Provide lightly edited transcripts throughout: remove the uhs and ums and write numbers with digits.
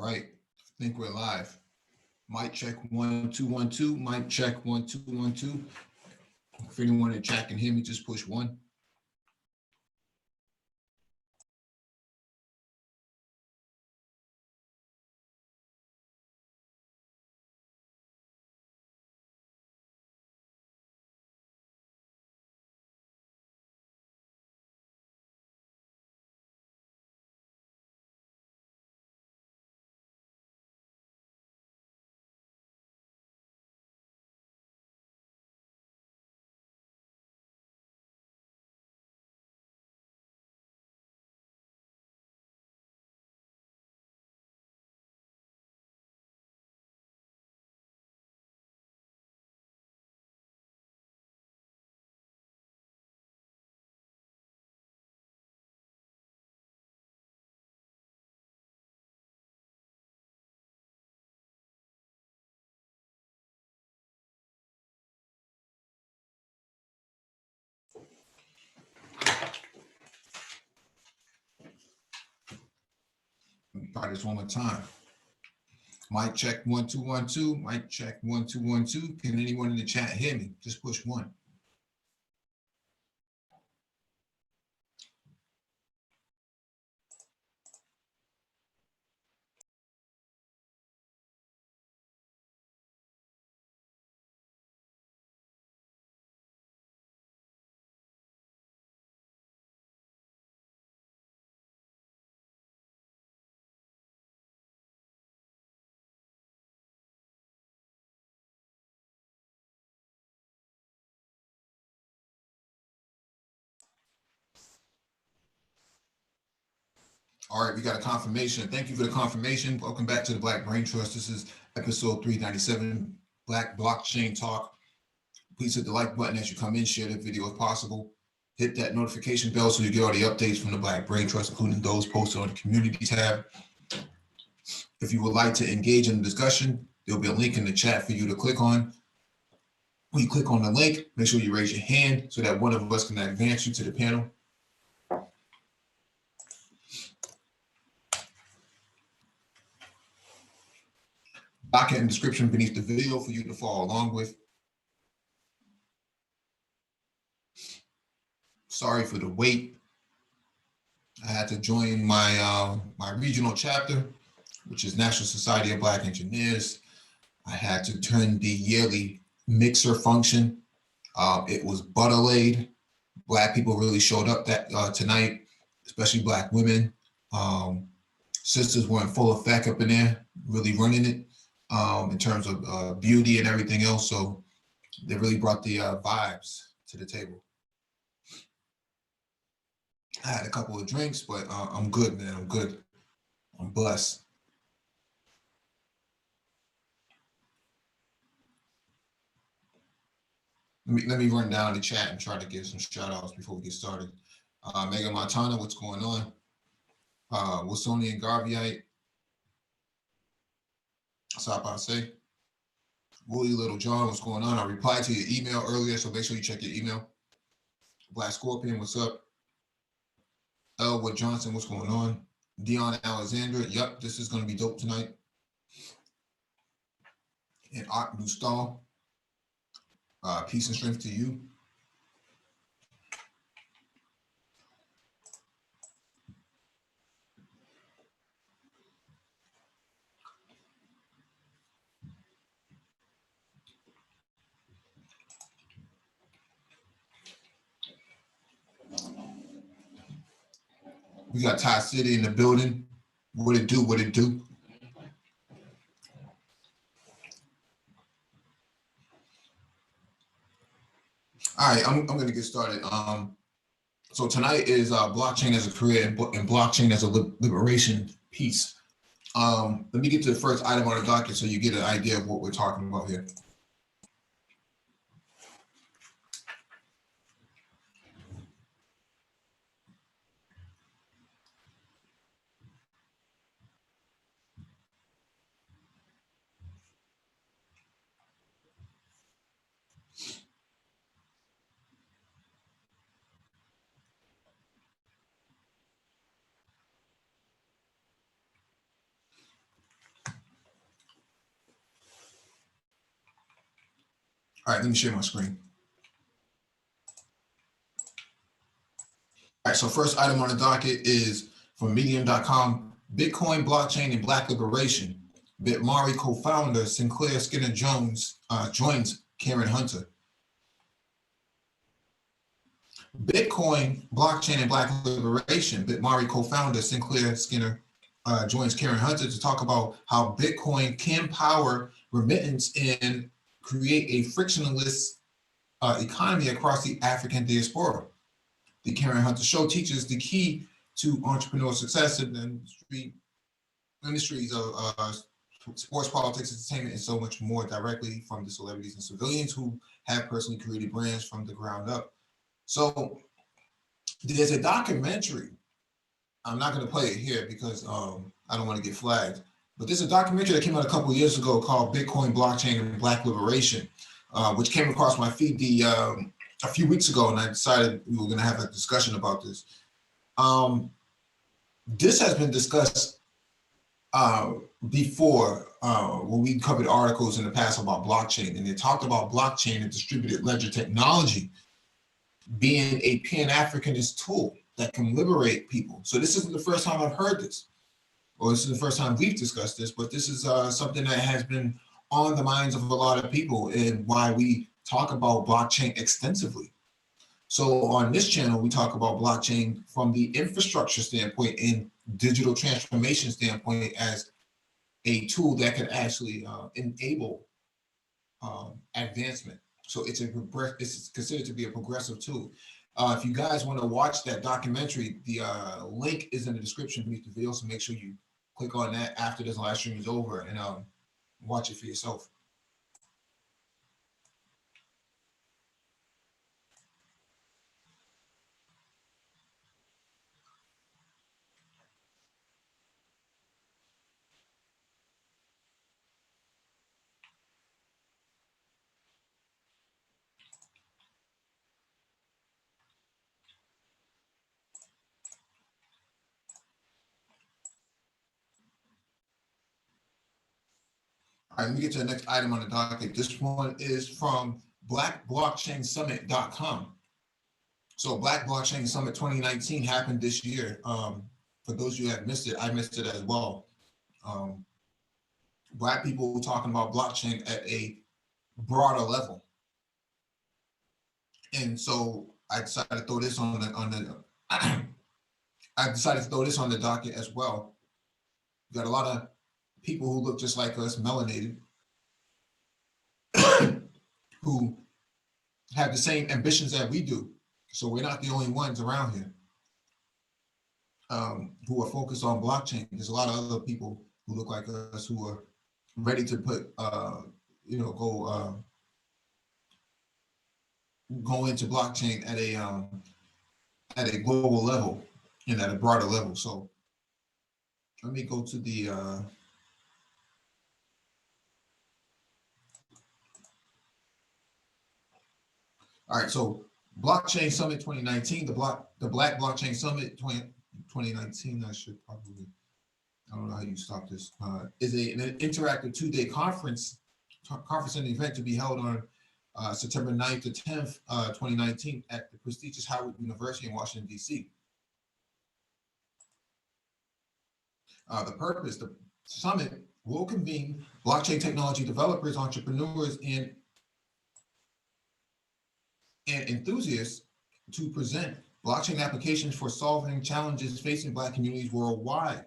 right. I think we're live. Mic check 1 2 1 2. Mic check 1 2 1 2. If anyone in chat can hear me, just push one. Let me try this one more time. Mic check 1 2 1 2. Mic check 1 2 1 2. Can anyone in the chat hear me? Just push one. All right, we got a confirmation. Thank you for the confirmation. Welcome back to the Black Brain Trust. This is episode 397, Black Blockchain Talk. Please hit the like button as you come in, share the video if possible. Hit that notification bell so you get all the updates from the Black Brain Trust, including those posted on the community tab. If you would like to engage in the discussion, there'll be a link in the chat for you to click on. When you click on the link, make sure you raise your hand so that one of us can advance you to the panel. Document and description beneath the video for you to follow along with. Sorry for the wait. I had to join my my regional chapter, which is National Society of Black Engineers. I had to turn the yearly mixer function. It was butter laid. Black people really showed up that tonight, especially Black women. Sisters were in full effect up in there, really running it in terms of beauty and everything else. So they really brought the vibes to the table. I had a couple of drinks, but I'm good, man. I'm good. I'm blessed. Let me run down the chat and try to give some shout outs before we get started. Mega Montana, what's going on? Wilsonian Garveyite. Sapase. Wooly Little John, what's going on? I replied to your email earlier, so make sure you check your email. Black Scorpion, what's up? Elwood Johnson, what's going on? Dion Alexandra, yep, this is going to be dope tonight. And Art Mustal, peace and strength to you. We got Ty City in the building. What it do? What it do? All right, I'm going to get started. So tonight is blockchain as a career and blockchain as a liberation piece. Let me get to the first item on the docket so you get an idea of what we're talking about here. All right, let me share my screen. All right, so first item on the docket is from medium.com, Bitcoin, blockchain, and Black liberation. Bitmari co-founder Sinclair Skinner Jones joins Karen Hunter. Bitcoin, blockchain, and Black liberation. Bitmari co-founder Sinclair Skinner joins Karen Hunter to talk about how Bitcoin can power remittance and create a frictionless economy across the African diaspora. The Karen Hunter Show teaches the key to entrepreneurial success in the industries of sports, politics, entertainment, and so much more directly from the celebrities and civilians who have personally created brands from the ground up. So there's a documentary. I'm not going to play it here because I don't want to get flagged. But there's a documentary that came out a couple of years ago called Bitcoin, Blockchain, and Black Liberation, which came across my feed a few weeks ago, and I decided we were going to have a discussion about this. This has been discussed before when we covered articles in the past about blockchain, and they talked about blockchain and distributed ledger technology being a pan-Africanist tool that can liberate people. So this isn't the first time I've heard this, or this is the first time we've discussed this, but this is something that has been on the minds of a lot of people and why we talk about blockchain extensively. So on this channel, we talk about blockchain from the infrastructure standpoint and digital transformation standpoint as a tool that can actually enable advancement. So it's considered to be a progressive tool. If you guys want to watch that documentary, the link is in the description beneath the video. So make sure you click on that after this live stream is over and watch it for yourself. All right, let me get to the next item on the docket. This one is from blackblockchainsummit.com. So Black Blockchain Summit 2019 happened this year. For those of you who have missed it, I missed it as well. Black people talking about blockchain at a broader level. And so I decided to throw this on the I decided to throw this on the docket as well. We got a lot of people who look just like us, melanated, who have the same ambitions that we do. So we're not the only ones around here who are focused on blockchain. There's a lot of other people who look like us who are ready to put, go into blockchain at a global level and at a broader level. So let me go to the all right, so Blockchain Summit 2019, the Black Blockchain Summit 2019, I should probably, I don't know how you stop this, is an interactive two-day conference and event to be held on September 9th to 10th, 2019 at the prestigious Howard University in Washington, D.C. The purpose, the summit will convene blockchain technology developers, entrepreneurs, and enthusiasts to present blockchain applications for solving challenges facing Black communities worldwide.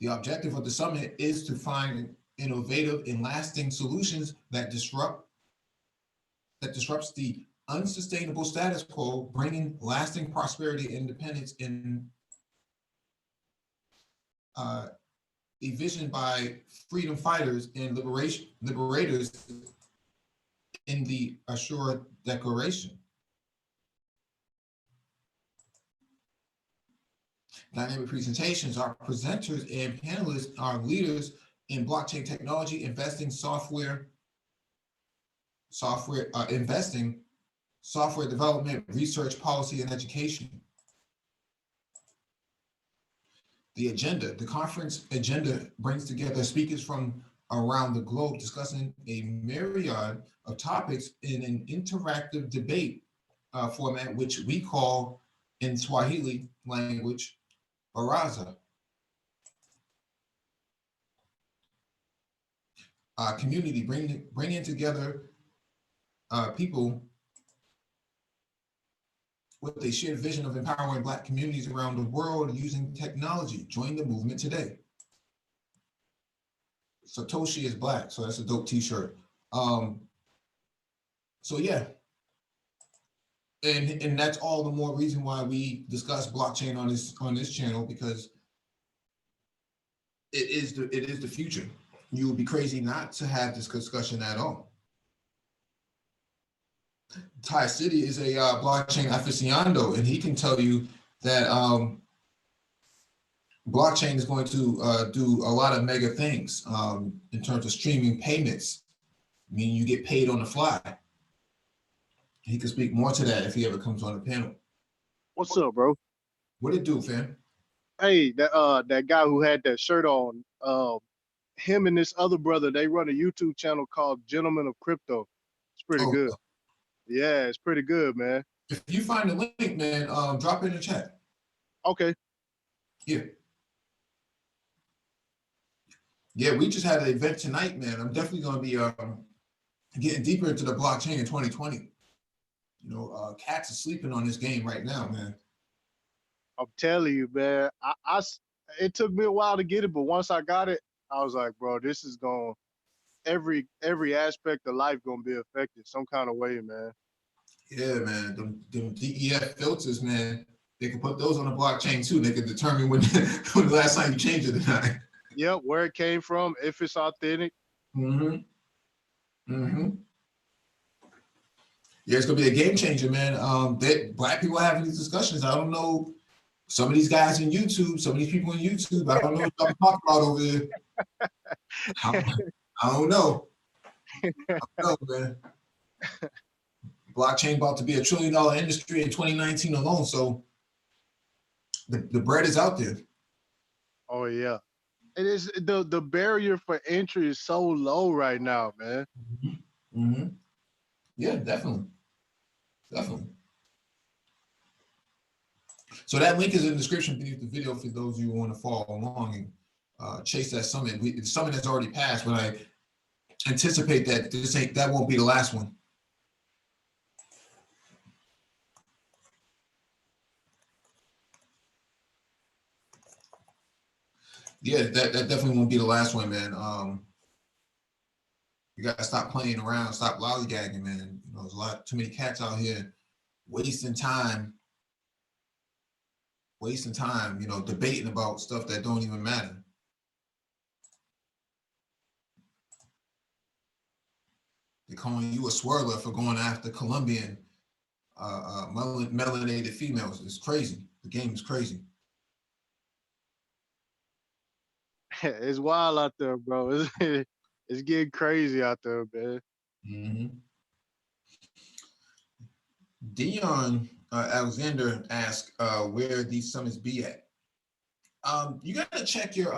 The objective of the summit is to find innovative and lasting solutions that disrupts the unsustainable status quo, bringing lasting prosperity and independence in envisioned by freedom fighters and liberators in the Ashura Declaration. Dynamic presentations. Our presenters and panelists are leaders in blockchain technology, investing, investing, software development, research, policy, and education. The agenda, the conference agenda brings together speakers from around the globe discussing a myriad of topics in an interactive debate format, which we call in Swahili language, baraza. Community, bringing together people with a shared vision of empowering Black communities around the world using technology. Join the movement today. Satoshi is Black, so that's a dope T-shirt. So yeah, and that's all the more reason why we discuss blockchain on this channel, because it is the future. You would be crazy not to have this discussion at all. Ty City is a blockchain aficionado, and he can tell you that blockchain is going to do a lot of mega things in terms of streaming payments, meaning you get paid on the fly. He can speak more to that if he ever comes on the panel. What's up, bro? What it do, fam? Hey, that guy who had that shirt on, him and this other brother, they run a YouTube channel called Gentlemen of Crypto. It's pretty Oh, good. Yeah, it's pretty good, man. if you find the link, man, drop it in the chat. Okay. Yeah. Yeah, we just had an event tonight, man. I'm definitely going to be getting deeper into the blockchain in 2020. You know, cats are sleeping on this game right now, man. I'm telling you, man. It took me a while to get it, but once I got it, I was like, bro, this is going every aspect of life gonna be affected some kind of way, man. Yeah, man. Them DEF filters, man. They can put those on the blockchain too. They can determine when the last time you changed it or not. Yep, where it came from, if it's authentic. Yeah, it's gonna be a game changer, man. That Black people are having these discussions. I don't know. Some of these guys in YouTube, some of these people in YouTube, I don't know what I'm talking about over there. I don't know. I don't know, man. Blockchain about to be $1 trillion industry in 2019 alone. So the bread is out there. Oh yeah. It is the barrier for entry is so low right now, man. Yeah, definitely. So that link is in the description beneath the video for those of you who want to follow along and chase that summit. The summit has already passed, but I anticipate that that won't be the last one. Yeah, that definitely won't be the last one, man. You gotta stop playing around, stop lollygagging, man. You know, there's too many cats out here wasting time, you know, debating about stuff that don't even matter. They're calling you a swirler for going after Colombian melanated females. It's crazy. The game is crazy. It's wild out there, bro. It's getting crazy out there, man. Dion Alexander asked where these summits be at. You gotta check your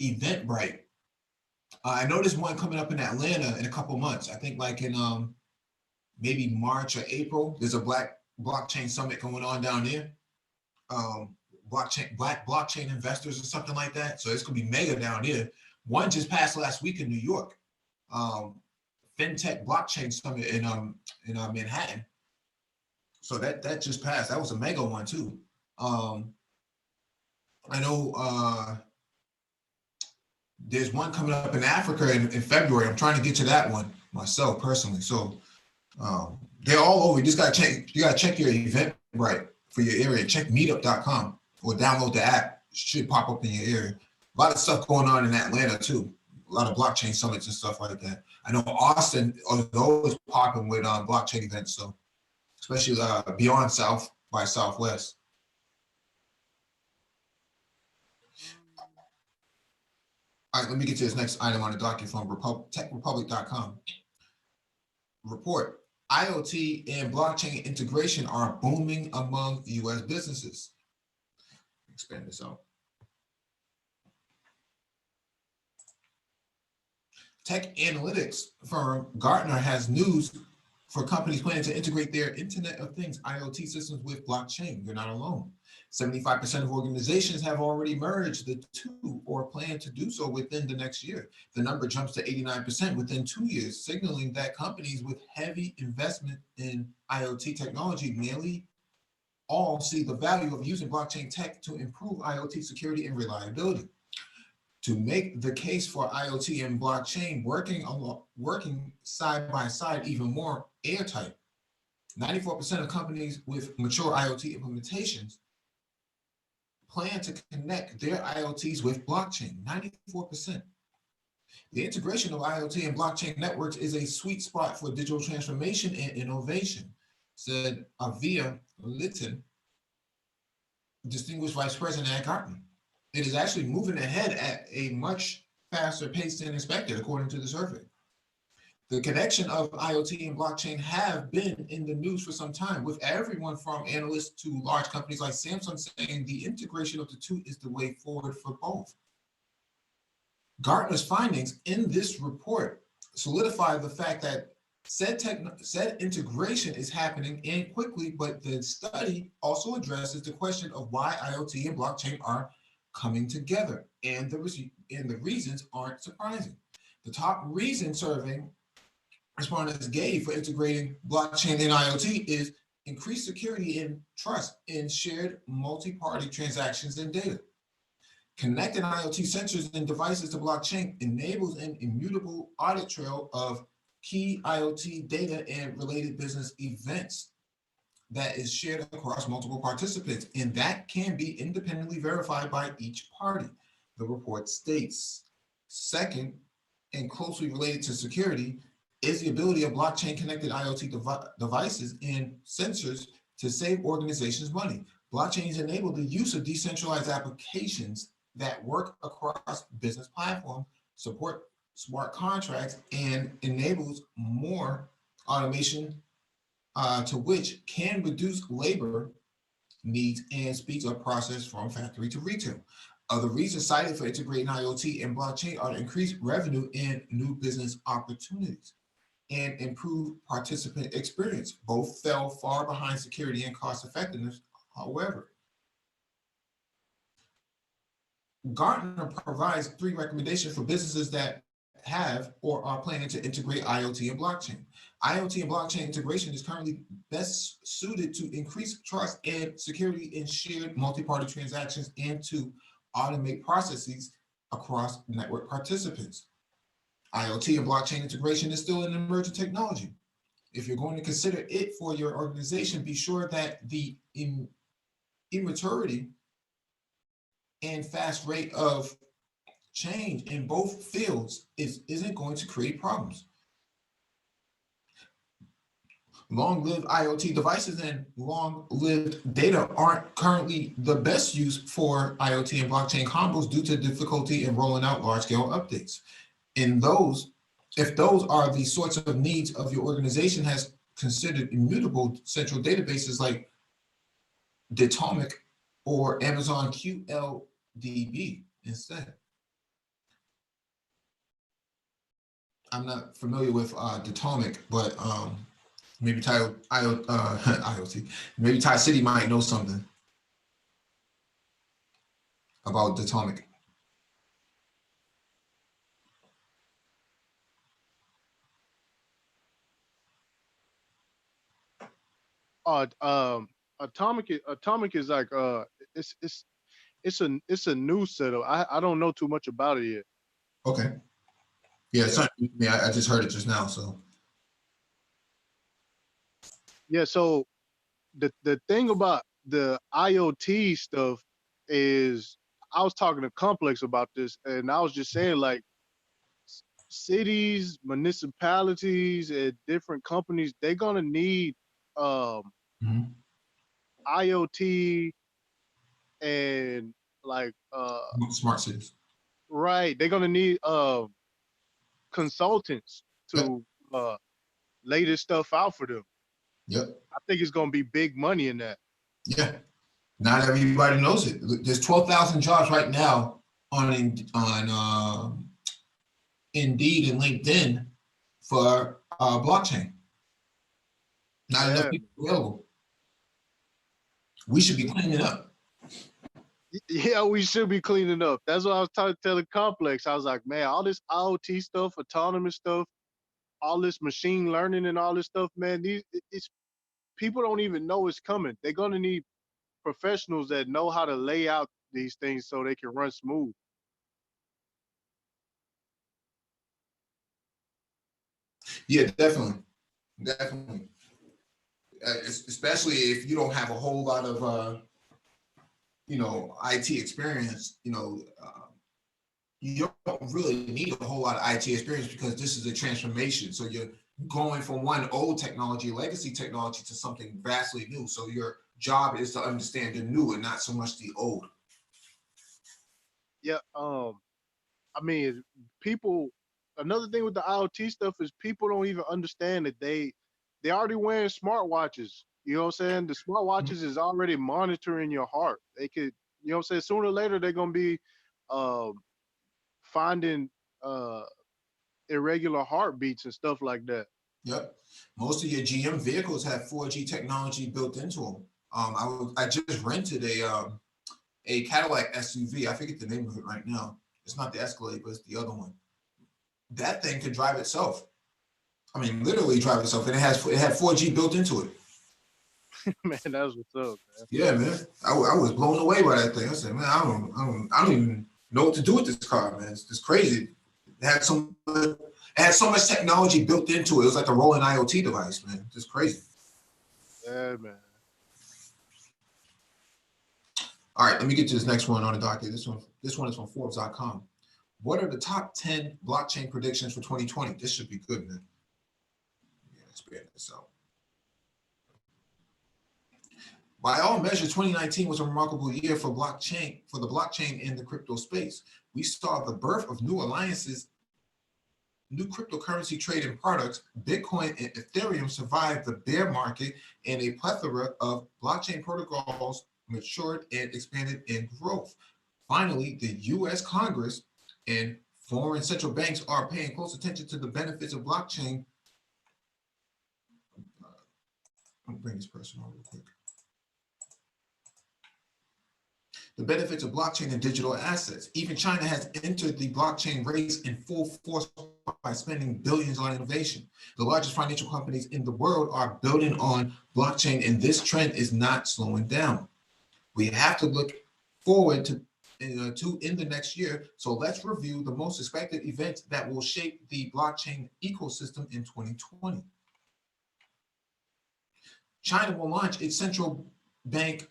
Eventbrite. I know there's one coming up in Atlanta in a couple months. I think like in maybe March or April. There's a Black blockchain summit going on down there. Black blockchain investors or something like that. So it's gonna be mega down there. One just passed last week in New York. FinTech blockchain summit in Manhattan. So that just passed. That was a mega one too. I know there's one coming up in Africa in February. I'm trying to get to that one myself personally. So they're all over. You just gotta check. You gotta check your Eventbrite for your area. Check meetup.com or download the app. It should pop up in your area. A lot of stuff going on in Atlanta too. A lot of blockchain summits and stuff like that. I know Austin is always popping with blockchain events. So especially beyond South by Southwest. All right, let me get to this next item on the docket from techrepublic.com. Report, IoT and blockchain integration are booming among U.S. businesses. Expand this out. Tech analytics firm Gartner has news for companies planning to integrate their Internet of Things IoT systems with blockchain. You're not alone. 75% of organizations have already merged the two or plan to do so within the next year. The number jumps to 89% within 2 years, signaling that companies with heavy investment in IoT technology nearly all see the value of using blockchain tech to improve IoT security and reliability. To make the case for IoT and blockchain working side by side even more airtight, 94% of companies with mature IoT implementations plan to connect their IoTs with blockchain, 94%. The integration of IoT and blockchain networks is a sweet spot for digital transformation and innovation, said Avia Litton, Distinguished Vice President at Gartner. It is actually moving ahead at a much faster pace than expected, according to the survey. The connection of IoT and blockchain have been in the news for some time, with everyone from analysts to large companies like Samsung saying the integration of the two is the way forward for both. Gartner's findings in this report solidify the fact that said integration is happening and quickly, but the study also addresses the question of why IoT and blockchain are coming together, and the reasons aren't surprising. The top reason survey respondents gave for integrating blockchain and IoT is increased security and trust in shared multi-party transactions and data. Connecting IoT sensors and devices to blockchain enables an immutable audit trail of key IoT data and related business events that is shared across multiple participants, and that can be independently verified by each party, the report states. Second, and closely related to security, is the ability of blockchain-connected IoT devices and sensors to save organizations money. Blockchains enable the use of decentralized applications that work across business platforms, support smart contracts, and enables more automation to which can reduce labor needs and speeds up process from factory to retail. Other reasons cited for integrating IoT and blockchain are to increase revenue and new business opportunities and improve participant experience. Both fell far behind security and cost effectiveness, however. Gartner provides 3 recommendations for businesses that have or are planning to integrate IoT and blockchain. IoT and blockchain integration is currently best suited to increase trust and security in shared multi-party transactions and to automate processes across network participants. IoT and blockchain integration is still an emerging technology. If you're going to consider it for your organization, be sure that the immaturity and fast rate of change in both fields isn't going to create problems. Long-lived IoT devices and long-lived data aren't currently the best use for IoT and blockchain combos due to difficulty in rolling out large-scale updates. If those are the sorts of needs of your organization has considered immutable central databases like Datomic or Amazon QLDB instead. I'm not familiar with Datomic, but maybe IoT. Maybe Ty City might know something about Datomic. Atomic is like it's a new setup. I don't know too much about it yet. Okay. Yeah, I just heard it just now. So yeah, so the thing about the IoT stuff is I was talking to Complex about this, and I was just saying like cities, municipalities, and different companies, they're gonna need IoT and like smart cities. Right. They're gonna need consultants to lay this stuff out for them. Yep. I think it's gonna be big money in that. Yeah. Not everybody knows it. There's 12,000 jobs right now on Indeed and LinkedIn for blockchain. Not enough Yeah, people available. We should be cleaning up. yeah, we should be cleaning up. That's what I was trying to tell the complex. I was like, man, all this IoT stuff, autonomous stuff, all this machine learning and all this stuff, man, it's people don't even know it's coming. They're gonna need professionals that know how to lay out these things so they can run smooth. Yeah, definitely, definitely. Especially if you don't have a whole lot of IT experience. You don't really need a whole lot of IT experience because this is a transformation. So you're going from one old technology, legacy technology, to something vastly new. So your job is to understand the new and not so much the old. Yeah, I mean, people. Another thing with the IoT stuff is people don't even understand that they already wearing smartwatches. You know what I'm saying? The smartwatches is already monitoring your heart. They could, you know what I'm saying? Sooner or later, they're gonna be um, finding irregular heartbeats and stuff like that. Yep. Most of your GM vehicles have 4G technology built into them. I just rented a Cadillac SUV. I forget the name of it right now. It's not the Escalade, but it's the other one. That thing could drive itself. I mean, literally drive itself, and it had 4G built into it. Man, that's what's up, man. Yeah, man. I was blown away by that thing. I said, man, I don't even know what to do with this car, man. It's just crazy. It had so much technology built into it. It was like a rolling IoT device, man. Just crazy. Yeah, man. All right, let me get to this next one on the docket. This one is from Forbes.com. What are the top 10 blockchain predictions for 2020? This should be good, man. Yeah, let's expand this out. By all measures, 2019 was a remarkable year for the blockchain in the crypto space. We saw the birth of new alliances, new cryptocurrency trading products. Bitcoin and Ethereum survived the bear market, and a plethora of blockchain protocols matured and expanded in growth. Finally, the US Congress and foreign central banks are paying close attention to the benefits of blockchain. Let me bring this person on real quick. The benefits of blockchain and digital assets. Even China has entered the blockchain race in full force by spending billions on innovation. The largest financial companies in the world are building on blockchain, and this trend is not slowing down. We have to look forward to in the next year. So let's review the most expected events that will shape the blockchain ecosystem in 2020. China will launch its central bank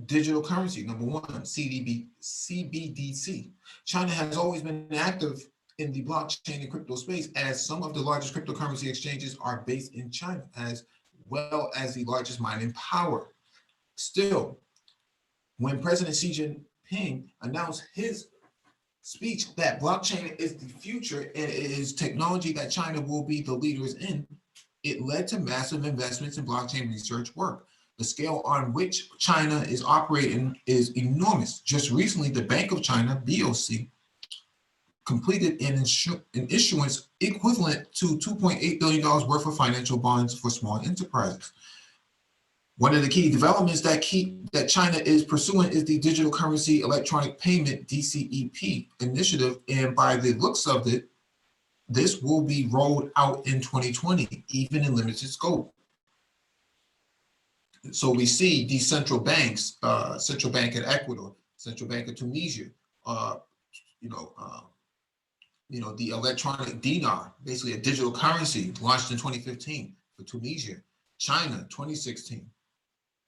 digital currency. Number one, CBDC. China has always been active in the blockchain and crypto space, as some of the largest cryptocurrency exchanges are based in China, as well as the largest mining power. Still, when President Xi Jinping announced his speech that blockchain is the future and it is technology that China will be the leaders in, it led to massive investments in blockchain research work. The scale on which China is operating is enormous. Just recently, the Bank of China, BOC, completed an issuance equivalent to $2.8 billion worth of financial bonds for small enterprises. One of the key developments that China is pursuing is the Digital Currency Electronic Payment (DCEP) initiative, and by the looks of it, this will be rolled out in 2020, even in limited scope. So we see these central banks, Central Bank of Ecuador, Central Bank of Tunisia, uh, you know, uh, the electronic dinar, basically a digital currency, launched in 2015 for Tunisia. China, 2016.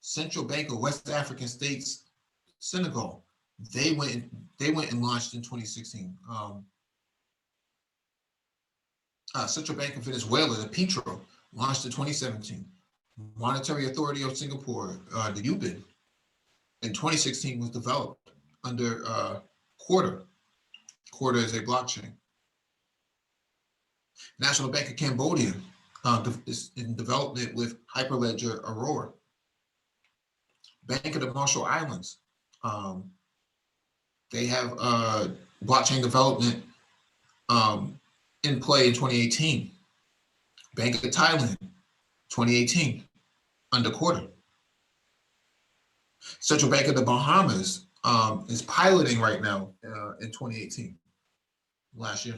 Central Bank of West African States, Senegal, they went and launched in 2016. Central Bank of Venezuela, the Petro, launched in 2017. Monetary Authority of Singapore, the UBIN, in 2016 was developed under Quarter. Quarter is a blockchain. National Bank of Cambodia is in development with Hyperledger Aurora. Bank of the Marshall Islands, they have blockchain development in play in 2018. Bank of Thailand, 2018, under quarter. Central Bank of the Bahamas is piloting right now in 2018, last year.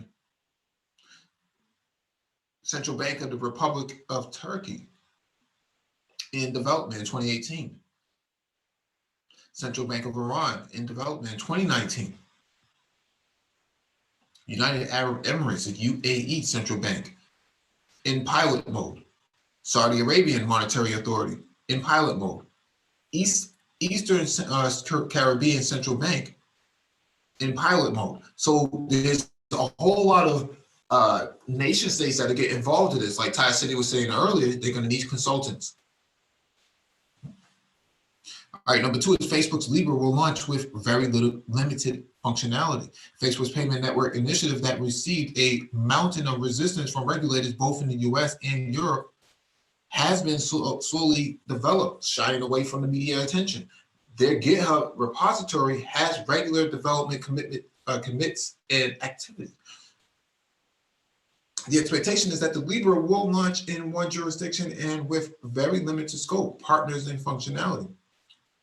Central Bank of the Republic of Turkey in development in 2018. Central Bank of Iran in development in 2019. United Arab Emirates, the UAE Central Bank, in pilot mode. Saudi Arabian Monetary Authority in pilot mode. Eastern Caribbean Central Bank in pilot mode. So there's a whole lot of nation states that are getting involved in this. Like Ty City was saying earlier, they're going to need consultants. All right, number 2 is Facebook's Libra will launch with very limited functionality. Facebook's payment network initiative that received a mountain of resistance from regulators both in the US and Europe has been slowly developed, shying away from the media attention. Their GitHub repository has regular development commits and activity. The expectation is that the Libra will launch in one jurisdiction and with very limited scope, partners, and functionality.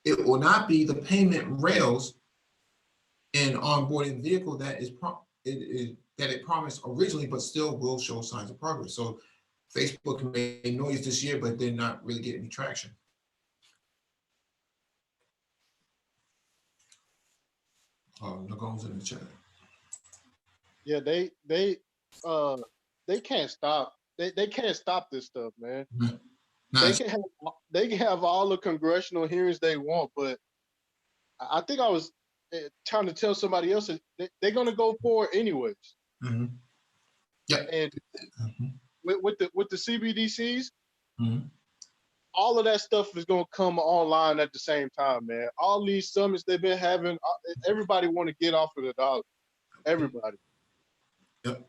It will not be the payment rails and onboarding vehicle that it promised originally, but still will show signs of progress. So Facebook made noise this year, but they're not really getting any traction. Nagon's in the chat. Yeah, they can't stop. They can't stop this stuff, man. Mm-hmm. They can have all the congressional hearings they want, but I think I was trying to tell somebody else that they're going to go for it anyways. Mm-hmm. Yeah. And with the CBDCs, mm-hmm. all of that stuff is going to come online at the same time, man. All these summits they've been having, everybody want to get off of the dollar. Everybody. Yep.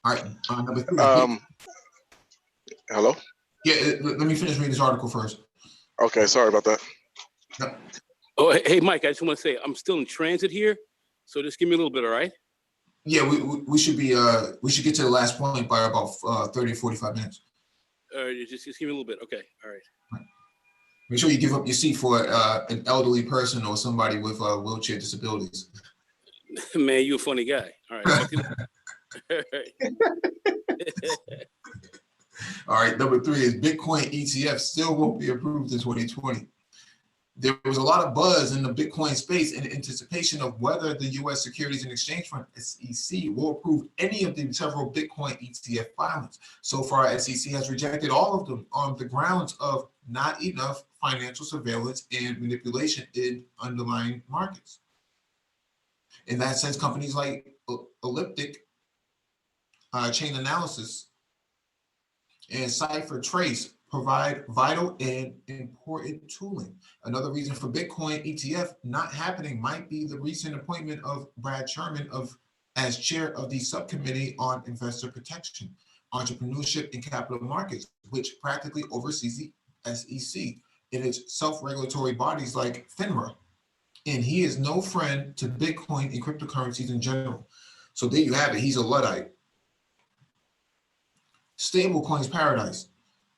All right. Number 3. Hello? Yeah, let me finish reading this article first. Okay, sorry about that. Yep. Oh, hey, Mike, I just want to say I'm still in transit here, so just give me a little bit, all right? Yeah, we should get to the last point by about 30 or 45 minutes. Just give me a little bit. Okay, all right. Make sure you give up your seat for an elderly person or somebody with wheelchair disabilities. Man, you a funny guy. All right. All right, number 3 is Bitcoin ETF still won't be approved in 2020. There was a lot of buzz in the Bitcoin space in anticipation of whether the U.S. Securities and Exchange Fund, SEC, will approve any of the several Bitcoin ETF filings. So far, SEC has rejected all of them on the grounds of not enough financial surveillance and manipulation in underlying markets. In that sense, companies like Elliptic Chain Analysis and Cipher Trace provide vital and important tooling. Another reason for Bitcoin ETF not happening might be the recent appointment of Brad Sherman as chair of the subcommittee on investor protection, entrepreneurship, and capital markets, which practically oversees the SEC in its self-regulatory bodies like FINRA. And he is no friend to Bitcoin and cryptocurrencies in general. So there you have it. He's a Luddite. Stablecoins paradise.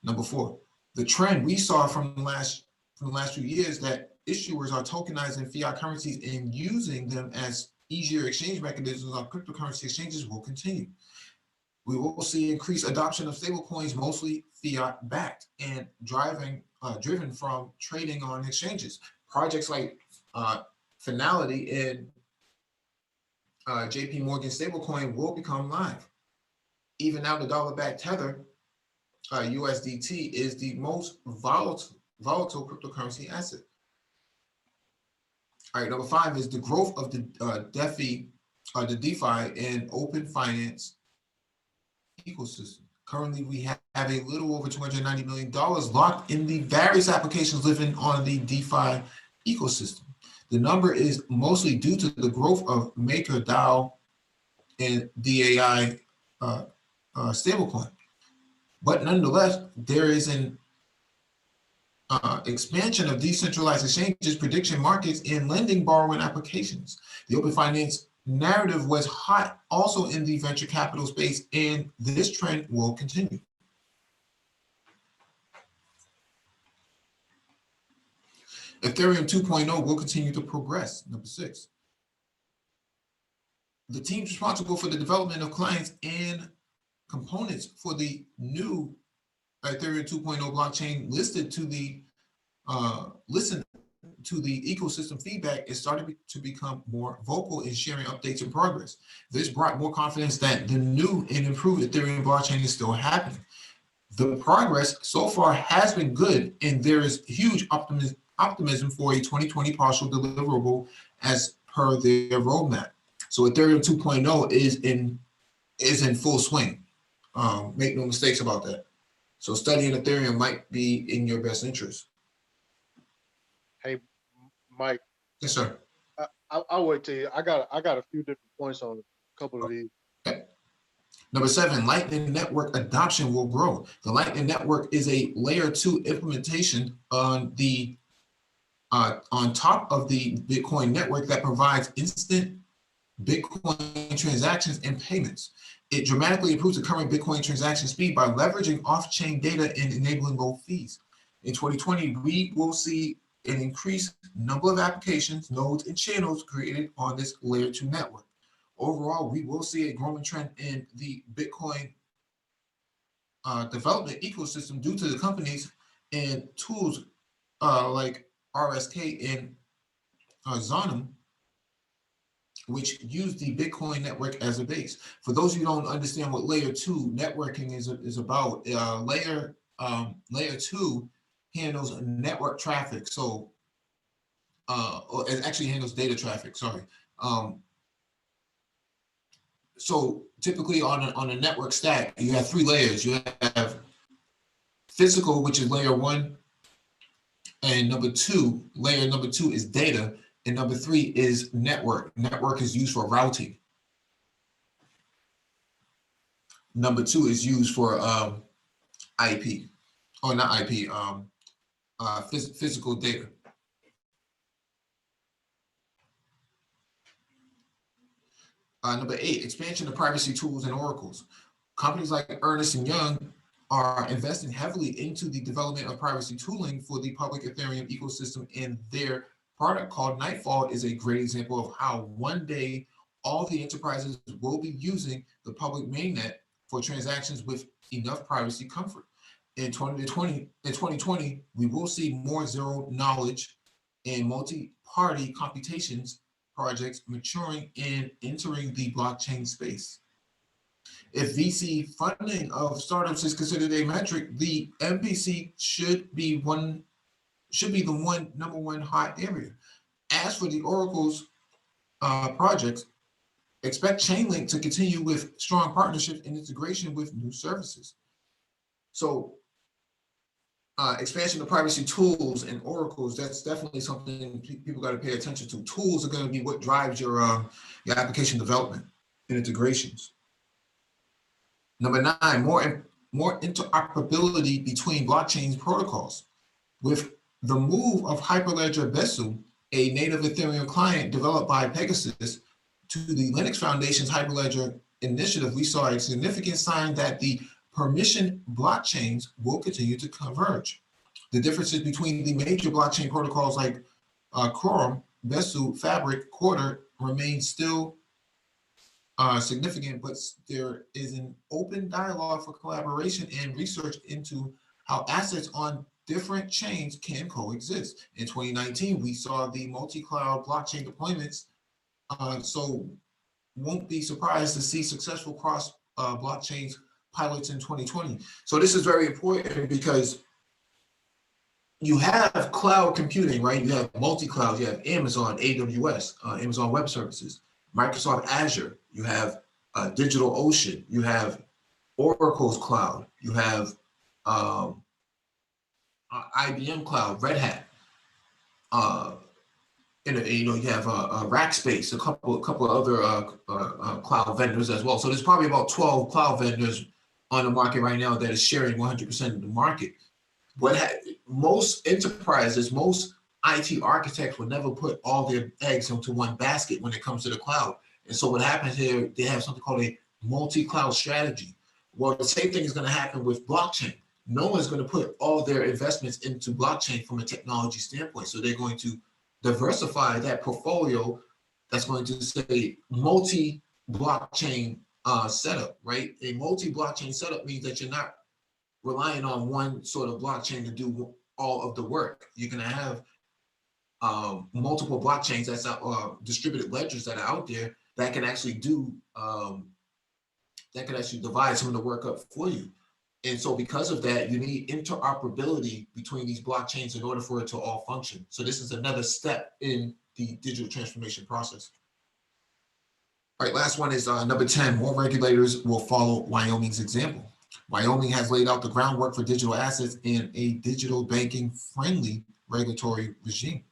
Number 4, the trend we saw from the last few years that issuers are tokenizing fiat currencies and using them as easier exchange mechanisms on cryptocurrency exchanges will continue. We will see increased adoption of stablecoins, mostly fiat backed and driven from trading on exchanges. Projects like Finality and JP Morgan stablecoin will become live. Even now, the dollar-backed Tether, USDT, is the most volatile cryptocurrency asset. All right, number 5 is the growth of the DeFi and open finance ecosystem. Currently, we have a little over $290 million locked in the various applications living on the DeFi ecosystem. The number is mostly due to the growth of MakerDAO and DAI stablecoin. But nonetheless, there is an expansion of decentralized exchanges, prediction markets, and lending borrowing applications. The open finance narrative was hot also in the venture capital space, and this trend will continue. Ethereum 2.0 will continue to progress. Number 6. The teams responsible for the development of clients and components for the new Ethereum 2.0 blockchain listen to the ecosystem feedback is starting to become more vocal in sharing updates and progress. This brought more confidence that the new and improved Ethereum blockchain is still happening. The progress so far has been good, and there is huge optimism for a 2020 partial deliverable as per their roadmap. So Ethereum 2.0 is in full swing. Make no mistakes about that. So studying Ethereum might be in your best interest. Hey, Mike. Yes, sir. I'll wait till you. I got a few different points on a couple of these. Okay. Number 7, Lightning Network adoption will grow. The Lightning Network is a layer 2 implementation on top of the Bitcoin network that provides instant Bitcoin transactions and payments. It dramatically improves the current Bitcoin transaction speed by leveraging off-chain data and enabling low fees. In 2020, we will see an increased number of applications, nodes, and channels created on this layer 2 network. Overall, we will see a growing trend in the Bitcoin development ecosystem due to the companies and tools like RSK and Zonum, which use the Bitcoin network as a base. For those of you who don't understand what layer 2 networking is about, layer 2 handles network traffic. So, or it actually handles data traffic. Sorry. So typically on a network stack, you have 3 layers. You have physical, which is layer 1, and layer number 2 is data, and number 3 is network. Network is used for routing. Number 2 is used for IP, or not IP, physical data. Number 8, expansion of privacy tools and oracles. Companies like Ernst & Young are investing heavily into the development of privacy tooling for the public Ethereum ecosystem, and their product called Nightfall is a great example of how one day all the enterprises will be using the public mainnet for transactions with enough privacy comfort. In 2020, we will see more zero knowledge and multi-party computations projects maturing and entering the blockchain space. If VC funding of startups is considered a metric, the MPC should be the number one hot area. As for the Oracle's projects, expect Chainlink to continue with strong partnerships and integration with new services. So expansion of privacy tools and oracles, that's definitely something people got to pay attention to. Tools are going to be what drives your application development and integrations. Number 9, more interoperability between blockchain protocols. With the move of Hyperledger Besu, a native Ethereum client developed by Pegasus, to the Linux Foundation's Hyperledger initiative, we saw a significant sign that the permission blockchains will continue to converge. The differences between the major blockchain protocols like Quorum, Besu, Fabric, Quarter remain still significant, but there is an open dialogue for collaboration and research into how assets on different chains can coexist. In 2019, we saw the multi-cloud blockchain deployments, so won't be surprised to see successful cross blockchains pilots in 2020. So this is very important because you have cloud computing, right? You have multi-cloud, you have Amazon, AWS, Amazon Web Services, Microsoft Azure, you have DigitalOcean, you have Oracle's cloud, you have IBM Cloud, Red Hat, you have Rackspace, a couple of other cloud vendors as well. So there's probably about 12 cloud vendors on the market right now that is sharing 100% of the market. Most enterprises, most IT architects would never put all their eggs into one basket when it comes to the cloud. And so what happens here, they have something called a multi-cloud strategy. Well, the same thing is going to happen with blockchain. No one's going to put all their investments into blockchain from a technology standpoint. So they're going to diversify that portfolio that's going to say multi-blockchain setup, right? A multi-blockchain setup means that you're not relying on one sort of blockchain to do all of the work. You're going to have multiple blockchains that's distributed ledgers that are out there that can actually do that can actually divide some of the work up for you. And so because of that, you need interoperability between these blockchains in order for it to all function. So this is another step in the digital transformation process. All right, last one is number 10, more regulators will follow Wyoming's example. Wyoming has laid out the groundwork for digital assets in a digital banking friendly regulatory regime.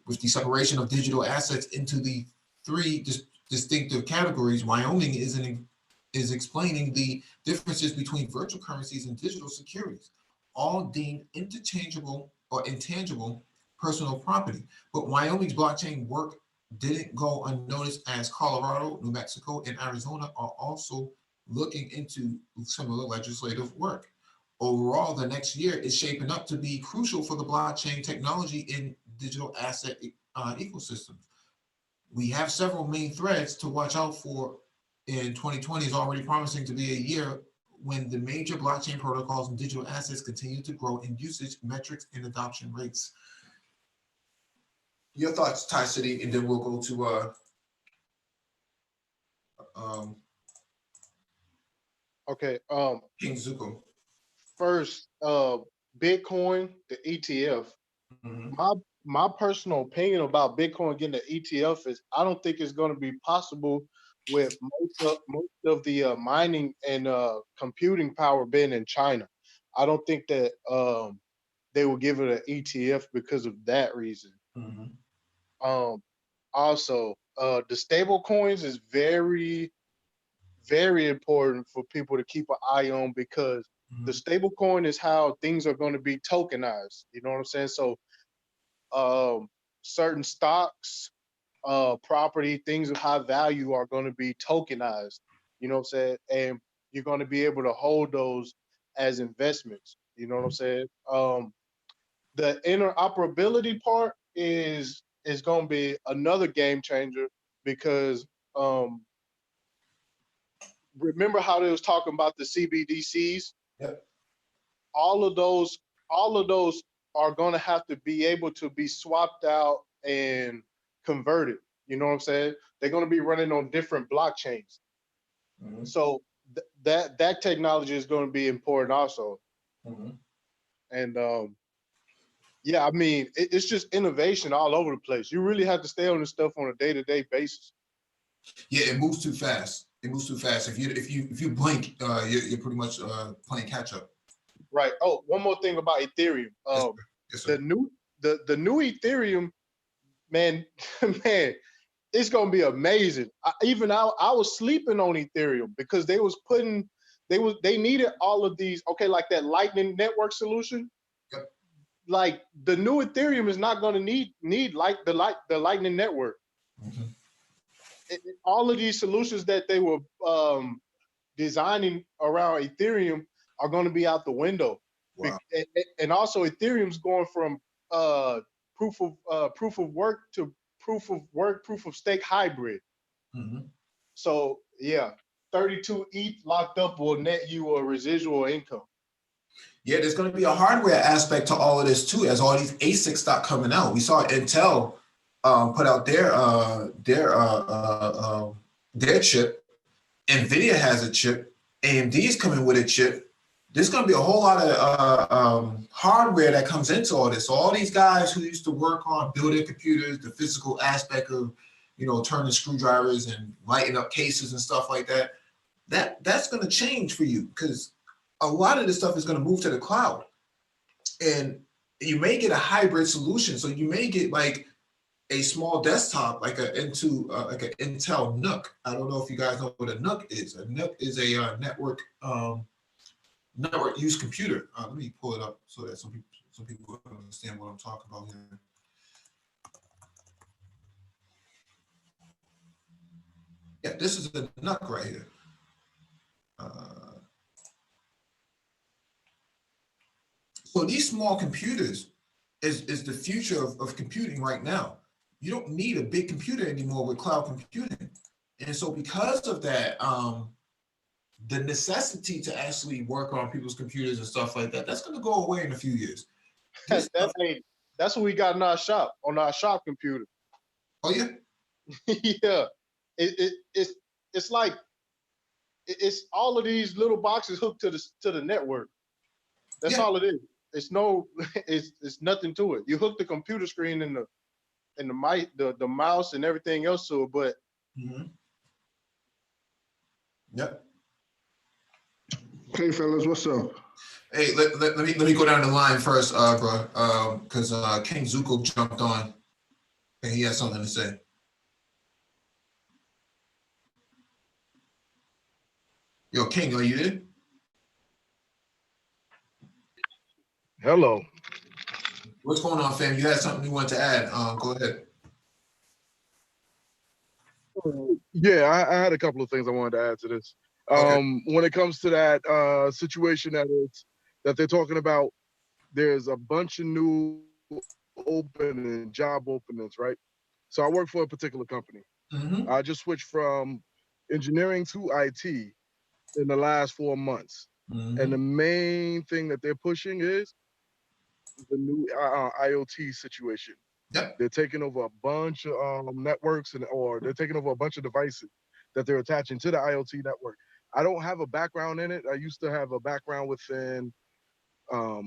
With the separation of digital assets into the three distinctive categories, Wyoming is explaining the differences between virtual currencies and digital securities, all deemed interchangeable or intangible personal property. But Wyoming's blockchain work didn't go unnoticed, as Colorado, New Mexico, and Arizona are also looking into similar legislative work. Overall, the next year is shaping up to be crucial for the blockchain technology in digital asset ecosystems. We have several main threads to watch out for. In 2020 is already promising to be a year when the major blockchain protocols and digital assets continue to grow in usage, metrics, and adoption rates. Your thoughts, Ty City, and then we'll go to Okay. King Zuko. First, Bitcoin, the ETF. Mm-hmm. My personal opinion about Bitcoin getting the ETF is I don't think it's going to be possible with most of the mining and computing power being in China. I don't think that they will give it an ETF because of that reason. Mm-hmm. Also, the stable coins is very, very important for people to keep an eye on because the stable coin is how things are going to be tokenized. You know what I'm saying? So certain stocks, property, things of high value are going to be tokenized. You know what I'm saying? And you're going to be able to hold those as investments. You know what I'm saying? The interoperability part is going to be another game changer because remember how they was talking about the CBDCs? Yep. All of those are going to have to be able to be swapped out and converted. You know what I'm saying? They're going to be running on different blockchains. Mm-hmm. So that technology is going to be important also. Mm-hmm. And yeah, I mean, it's just innovation all over the place. You really have to stay on this stuff on a day-to-day basis. Yeah, it moves too fast. It moves too fast. If you blink, you're pretty much playing catch up. Right. Oh, one more thing about Ethereum. Yes, sir. The new Ethereum, man, man, it's gonna be amazing. I was sleeping on Ethereum because they needed all of these. Okay, like that Lightning Network solution. Yep. Like the new Ethereum is not gonna need like the Lightning Network. Mm-hmm. All of these solutions that they were designing around Ethereum are going to be out the window. Wow. And also Ethereum's going from proof of work to proof of stake hybrid. Mm-hmm. So yeah, 32 ETH locked up will net you a residual income. Yeah, there's going to be a hardware aspect to all of this too, as all these ASICs start coming out. We saw Intel put out their chip. NVIDIA has a chip. AMD is coming with a chip. There's going to be a whole lot of hardware that comes into all this. So all these guys who used to work on building computers, the physical aspect of, turning screwdrivers and lighting up cases and stuff like that, that's going to change for you because a lot of this stuff is going to move to the cloud. And you may get a hybrid solution. So you may get like a small desktop, like an Intel NUC. I don't know if you guys know what a NUC is. A NUC is a network use computer. Let me pull it up so that some people understand what I'm talking about here. this is the NUC right here. Uh, so these small computers is the future of computing right now. You don't need a big computer anymore with cloud computing. And so because of that, the necessity to actually work on people's computers and stuff like that, that's going to go away in a few years. That's what we got in our shop, on our shop computer. Oh yeah. Yeah, it's like it's all of these little boxes hooked to the network. That's all it is. It's no, it's nothing to it. You hook the computer screen and the mic, the mouse and everything else to it, but Yep. Hey fellas, what's up? Hey, let me go down the line first, bro, because King Zuko jumped on and he has something to say. Yo, King, are you there? Hello. What's going on, fam? You had something you want to add? Go ahead. Yeah, I had a couple of things I wanted to add to this. When it comes to that situation that they're talking about, there's a bunch of new job openings, right? So I work for a particular company. I just switched from engineering to IT in the last 4 months. And the main thing that they're pushing is the new IoT situation. Yep. They're taking over a bunch of networks or they're taking over a bunch of devices that they're attaching to the IoT network. I don't have a background in it. I used to have a background within more,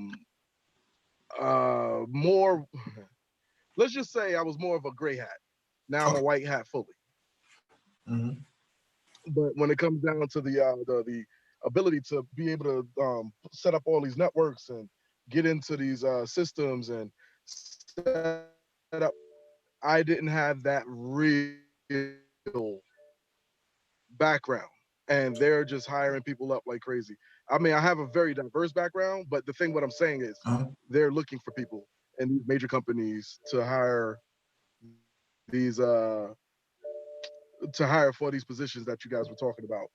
let's just say I was more of a gray hat. Now I'm a white hat fully. But when it comes down to the ability to be able to set up all these networks and get into these systems and set up, I didn't have that real background, and they're just hiring people up like crazy. I mean, I have a very diverse background, but what I'm saying is they're looking for people in these major companies to hire these for these positions that you guys were talking about.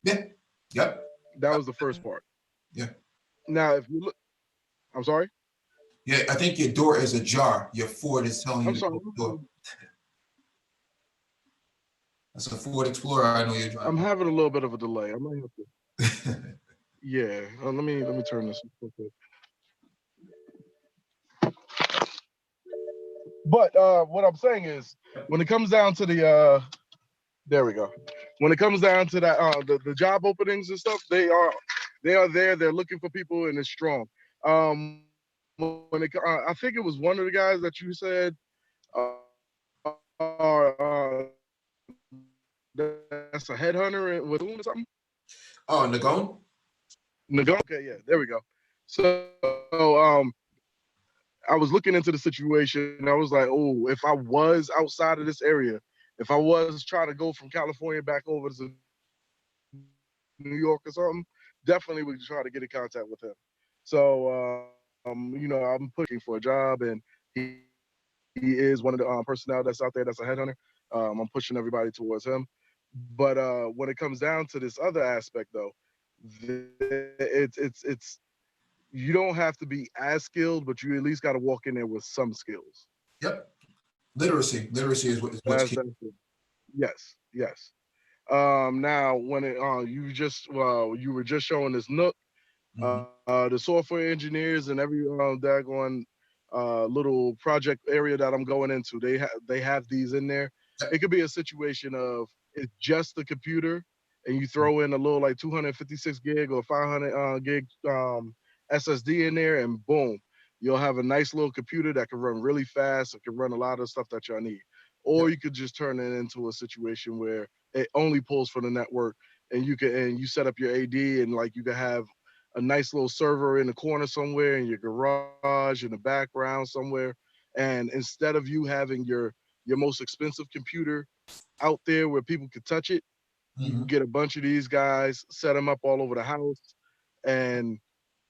Yeah. Yep. That was the first part. Yeah. Now, if you look, I'm sorry. Yeah, I think your door is ajar. Your Ford is telling you I'm to sorry. close the door. That's a Ford Explorer. I know you're driving. I'm having a little bit of a delay. I might have to. Yeah. Let me turn this real quick. But what I'm saying is, when it comes down to the there we go. When it comes down to that the job openings and stuff, they are there. They're looking for people, and it's strong. When I think it was one of the guys that you said that's a headhunter with or something. Oh, Nagone? Nagone. Okay, yeah, there we go. So I was looking into the situation and I was like, oh, if I was outside of this area, if I was trying to go from California back over to New York or something, definitely would try to get in contact with him. So, I'm pushing for a job, and he is one of the personnel that's out there that's a headhunter. I'm pushing everybody towards him. But when it comes down to this other aspect, though, it's you don't have to be as skilled, but you at least got to walk in there with some skills. Yep. Literacy is what's key. Yes. Now, when you were just showing this Nook, the software engineers and every daggone little project area that I'm going into, they have these in there. It could be a situation of it's just the computer, and you throw in a little like 256 gig or 500 gig SSD in there, and boom, you'll have a nice little computer that can run really fast. It can run a lot of stuff that y'all need. Or you could just turn it into a situation where it only pulls from the network, and you set up your AD, and like you can have a nice little server in the corner somewhere in your garage in the background somewhere. And instead of you having your most expensive computer out there where people could touch it, you can get a bunch of these guys, set them up all over the house, and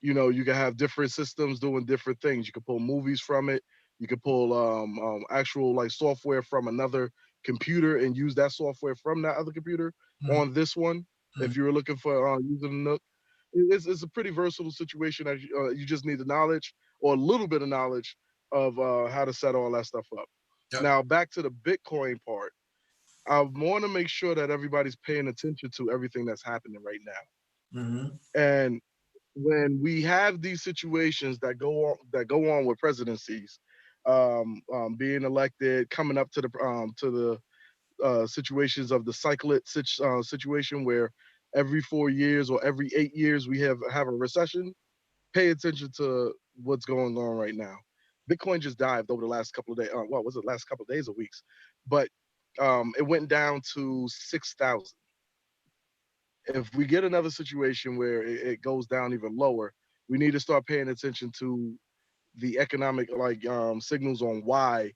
you can have different systems doing different things. You can pull movies from it. You can pull actual like software from another computer and use that software from that other computer on this one. If you were looking for using a Nook, it's a pretty versatile situation. That you just need the knowledge or a little bit of knowledge of how to set all that stuff up. Yep. Now back to the Bitcoin part. I want to make sure that everybody's paying attention to everything that's happening right now. And when we have these situations that go on with presidencies, being elected, coming up to the situations of the cyclid situation where every 4 years or every 8 years we have a recession, pay attention to what's going on right now. Bitcoin just dived over the last couple of days. Was it last couple of days or weeks? But it went down to 6,000. If we get another situation where it goes down even lower, we need to start paying attention to the economic signals on why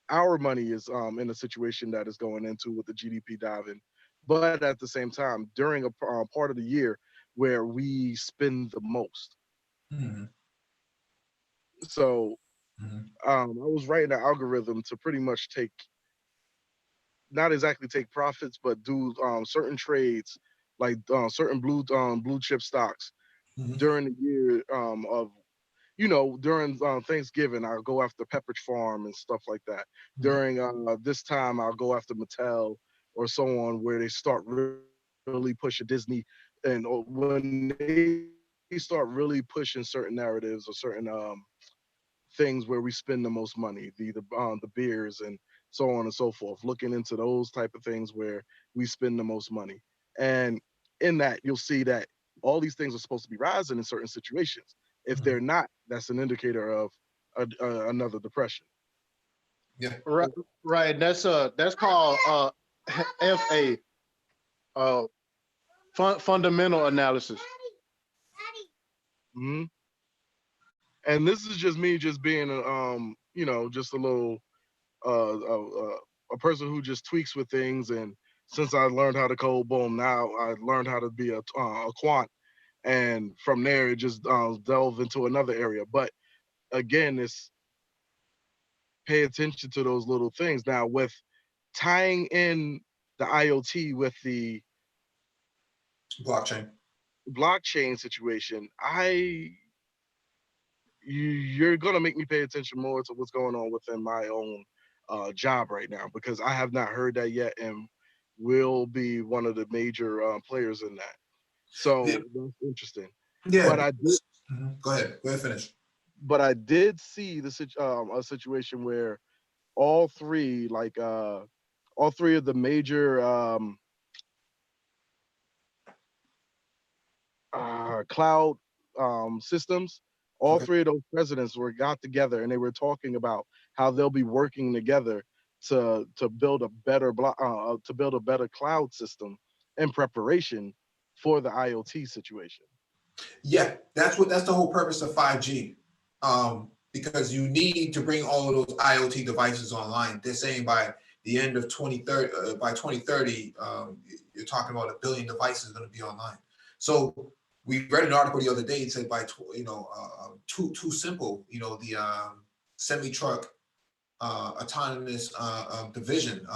our money is in a situation that is going into with the GDP diving. But at the same time, during a part of the year where we spend the most. So I was writing an algorithm to pretty much not exactly take profits, but do certain trades, like certain blue chip stocks during the year of, during Thanksgiving, I'll go after Pepperidge Farm and stuff like that. During this time, I'll go after Mattel or so on, where they start really pushing Disney, and when they start really pushing certain narratives or certain things where we spend the most money, the beers and so on and so forth, looking into those type of things where we spend the most money. And in that, you'll see that all these things are supposed to be rising in certain situations. If they're not, that's an indicator of another depression. Yeah. Right. That's called FA, fundamental analysis. And this is just me just being just a little a person who just tweaks with things. And since I learned how to code, boom, now I learned how to be a quant, and from there it just delve into another area. But again, it's pay attention to those little things. Now, with tying in the IoT with the blockchain situation, you're gonna make me pay attention more to what's going on within my own job right now, because I have not heard that yet, and will be one of the major players in that. So that's interesting. Yeah. But I did. Go ahead. Finish. But I did see a situation where all three of the major cloud systems, all three of those presidents got together, and they were talking about how they'll be working together to build a better cloud system in preparation for the IoT situation. Yeah, that's the whole purpose of 5G, because you need to bring all of those IoT devices online. They're saying by the end of 2030, by 2030, you're talking about 1 billion devices going to be online. So we read an article the other day. It said by too simple. The semi-truck autonomous division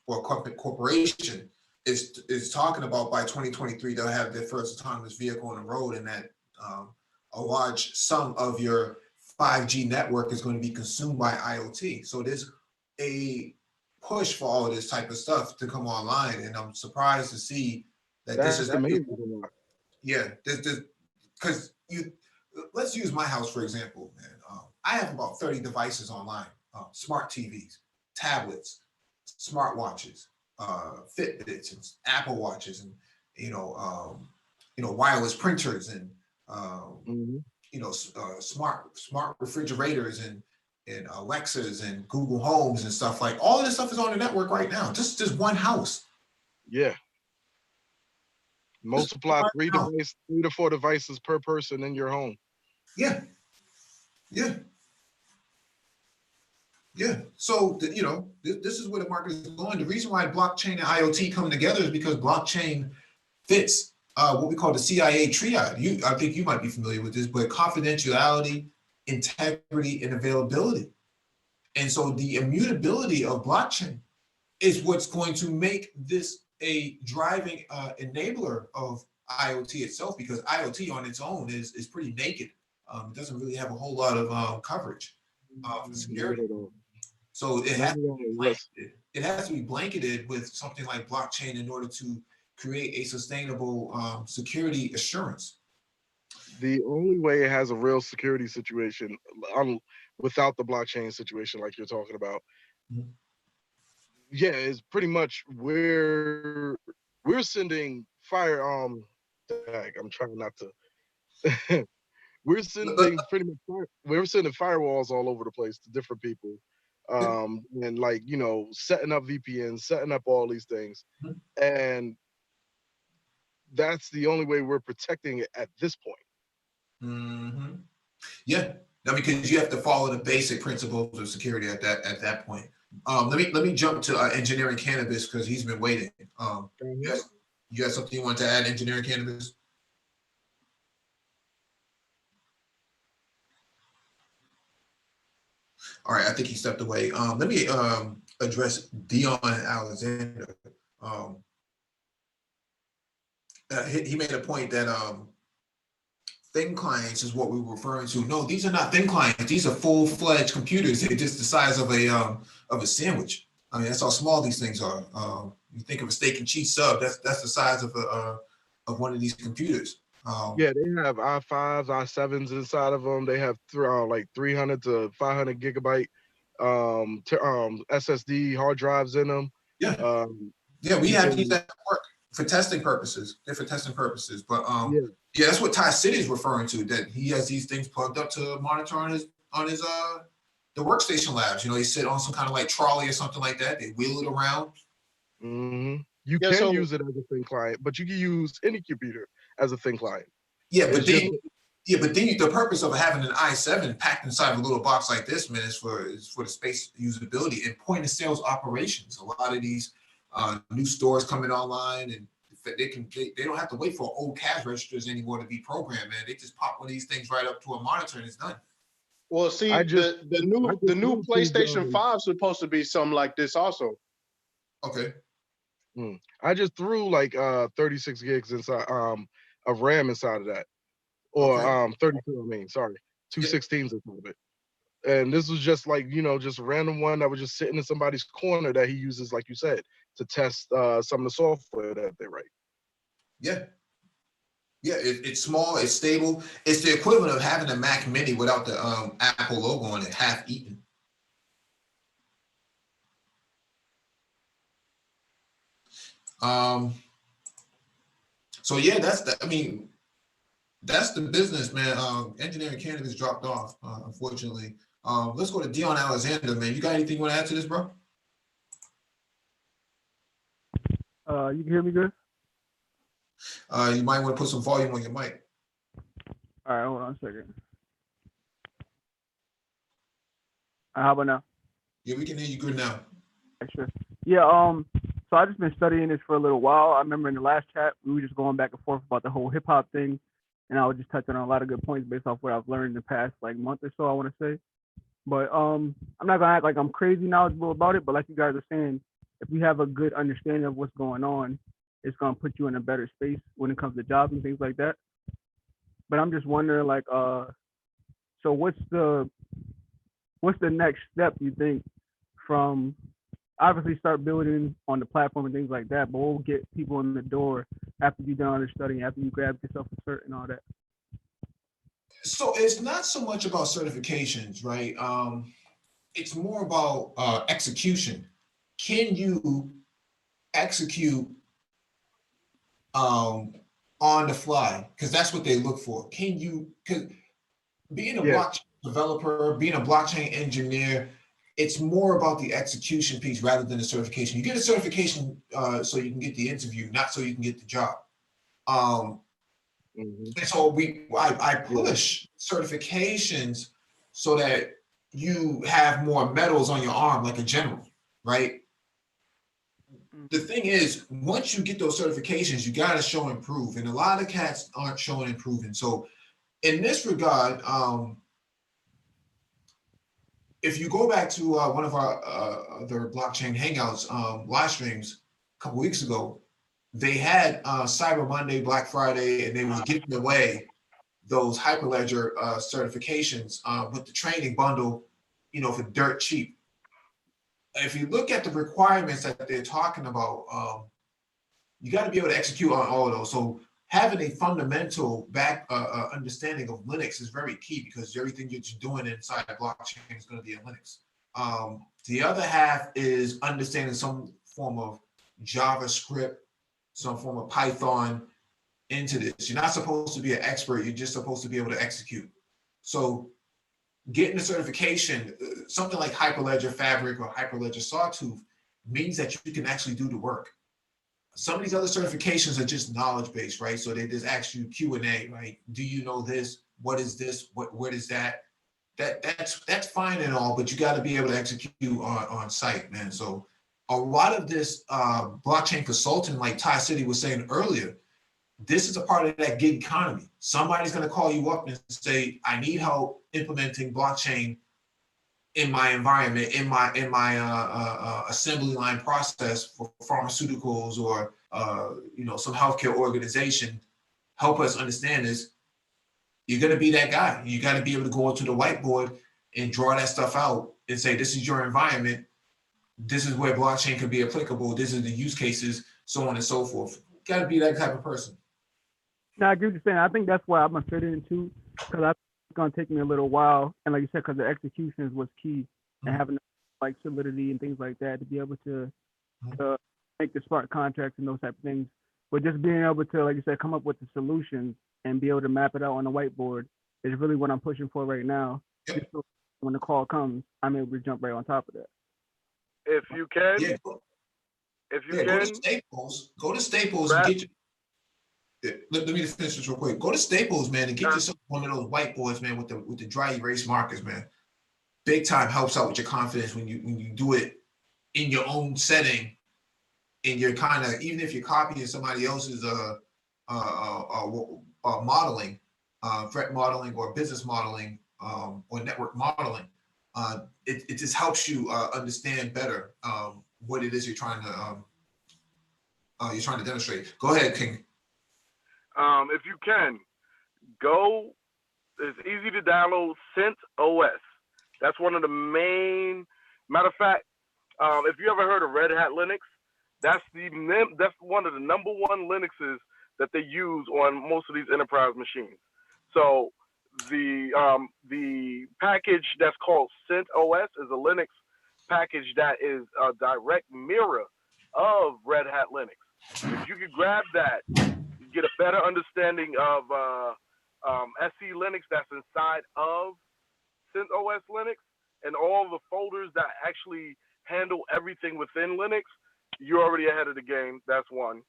or corporation is talking about by 2023 they'll have their first autonomous vehicle on the road, and that a large sum of your 5G network is going to be consumed by IoT. So there's a push for all of this type of stuff to come online, and I'm surprised to see that this is amazing. Yeah, because let's use my house for example, man. I have about 30 devices online: smart TVs, tablets, smartwatches, Fitbits, and Apple Watches, and wireless printers, and smart refrigerators, and Alexas and Google Homes and stuff. Like all of this stuff is on the network right now. Just one house. Yeah. Multiply 3 to 4 devices per person in your home. Yeah. So this is where the market is going. The reason why blockchain and IoT come together is because blockchain fits what we call the CIA triad. I think you might be familiar with this, but confidentiality, integrity, and availability. And so the immutability of blockchain is what's going to make this a driving enabler of IoT itself, because IoT on its own is pretty naked. It doesn't really have a whole lot of coverage for security. So it has to be blanketed with something like blockchain in order to create a sustainable security assurance. The only way it has a real security situation without the blockchain situation like you're talking about, yeah, is pretty much where we're sending fire. I'm trying not to. We're sending we're sending firewalls all over the place to different people, and like, you know, setting up VPNs, setting up all these things, and that's the only way we're protecting it at this point. Yeah, I mean, because you have to follow the basic principles of security at that point. Let me jump to engineering cannabis, because he's been waiting. You got something you want to add, engineering cannabis? All right, I think he stepped away. Let me address Dion Alexander. He made a point that thin clients is what we were referring to. No, these are not thin clients. These are full-fledged computers. They're just the size of a sandwich. I mean, that's how small these things are. You think of a steak and cheese sub. That's the size of one of these computers. Yeah, they have i5s, i7s inside of them. They have like 300 to 500 gigabyte SSD hard drives in them. Yeah, yeah, we have these at work for testing purposes. They're for testing purposes, but yeah, that's what Ty City is referring to. That he has these things plugged up to monitor on his the workstation labs. You know, they sit on some kind of like trolley or something like that. They wheel it around. You can use it as a thin client, but you can use any computer as a thin client. Yeah, but then the purpose of having an i7 packed inside of a little box like this, man, is for the space usability and point of sales operations. A lot of these new stores coming online, and they don't have to wait for old cash registers anymore to be programmed, man. They just pop one of these things right up to a monitor and it's done. Well, see, the new PlayStation 5 is supposed to be something like this also. Okay. I just threw like 36 gigs inside of RAM inside of that. Or 32, I mean, sorry. 216s inside of it. And this was just like, you know, just a random one that was just sitting in somebody's corner that he uses, like you said, to test some of the software that they write. Yeah. Yeah, it's small, it's stable. It's the equivalent of having a Mac Mini without the Apple logo on it, half eaten. So yeah, that's the business, man. Engineering cannabis dropped off, unfortunately. Let's go to Dion Alexander, man. You got anything you want to add to this, bro? You can hear me good? You might want to put some volume on your mic. All right, hold on a second. How about now? Yeah, we can hear you good now. Okay, sure. Yeah, so I just been studying this for a little while. I remember in the last chat, we were just going back and forth about the whole hip hop thing. And I was just touching on a lot of good points based off what I've learned in the past like month or so, I want to say. But I'm not gonna act like I'm crazy knowledgeable about it, but like you guys are saying, if we have a good understanding of what's going on, it's gonna put you in a better space when it comes to jobs and things like that. But I'm just wondering, like, so what's the next step you think from obviously start building on the platform and things like that, but we'll get people in the door after you're done your studying, after you grab yourself a cert and all that? So it's not so much about certifications, right? It's more about execution. Can you execute on the fly? Because that's what they look for. Can you, because being a blockchain developer, being a blockchain engineer, it's more about the execution piece rather than the certification. You get a certification so you can get the interview, not so you can get the job. And so I push certifications so that you have more medals on your arm, like a general, right? The thing is, once you get those certifications, you got to show and prove, and a lot of cats aren't showing and proving. So in this regard, if you go back to one of our other blockchain hangouts live streams a couple weeks ago, they had Cyber Monday, Black Friday, and they was giving away those Hyperledger certifications with the training bundle, for dirt cheap. If you look at the requirements that they're talking about, you got to be able to execute on all of those. So having a fundamental understanding of Linux is very key, because everything that you're doing inside the blockchain is going to be in Linux. The other half is understanding some form of JavaScript, some form of Python into this. You're not supposed to be an expert. You're just supposed to be able to execute. So getting the certification, something like Hyperledger Fabric or Hyperledger Sawtooth, means that you can actually do the work. Some of these other certifications are just knowledge-based, right? So they just ask you Q&A, right? Do you know this? What is this? What is that? That's fine and all, but you got to be able to execute on site, man. So a lot of this blockchain consulting, like Ty City was saying earlier, this is a part of that gig economy. Somebody's going to call you up and say, I need help implementing blockchain in my environment, in my assembly line process for pharmaceuticals or some healthcare organization. Help us understand this. You're going to be that guy. You got to be able to go to the whiteboard and draw that stuff out and say, this is your environment. This is where blockchain can be applicable. This is the use cases, so on and so forth. You got to be that type of person. No, I get what you're saying. I think that's why I'm gonna fit in too, because I think it's gonna take me a little while. And like you said, because the execution is what's key, and having like solidity and things like that to be able to make the smart contracts and those type of things. But just being able to, like you said, come up with the solutions and be able to map it out on the whiteboard is really what I'm pushing for right now. Yep. Just so when the call comes, I'm able to jump right on top of that. If you can, go to Staples and get your. Let me just finish this real quick. Go to Staples, man, and get yourself one of those whiteboards, man, with the dry erase markers, man. Big time helps out with your confidence when you do it in your own setting, and you're kind of, even if you're copying somebody else's modeling, threat modeling or business modeling or network modeling, it just helps you understand better what it is you're trying to demonstrate. Go ahead, King. If you can, it's easy to download CentOS. That's one of the main, matter of fact, if you ever heard of Red Hat Linux, that's one of the number one Linuxes that they use on most of these enterprise machines. So the package that's called CentOS is a Linux package that is a direct mirror of Red Hat Linux. If you could grab that, you get a better understanding of SE Linux that's inside of CentOS Linux and all the folders that actually handle everything within Linux. You're already ahead of the game. That's one.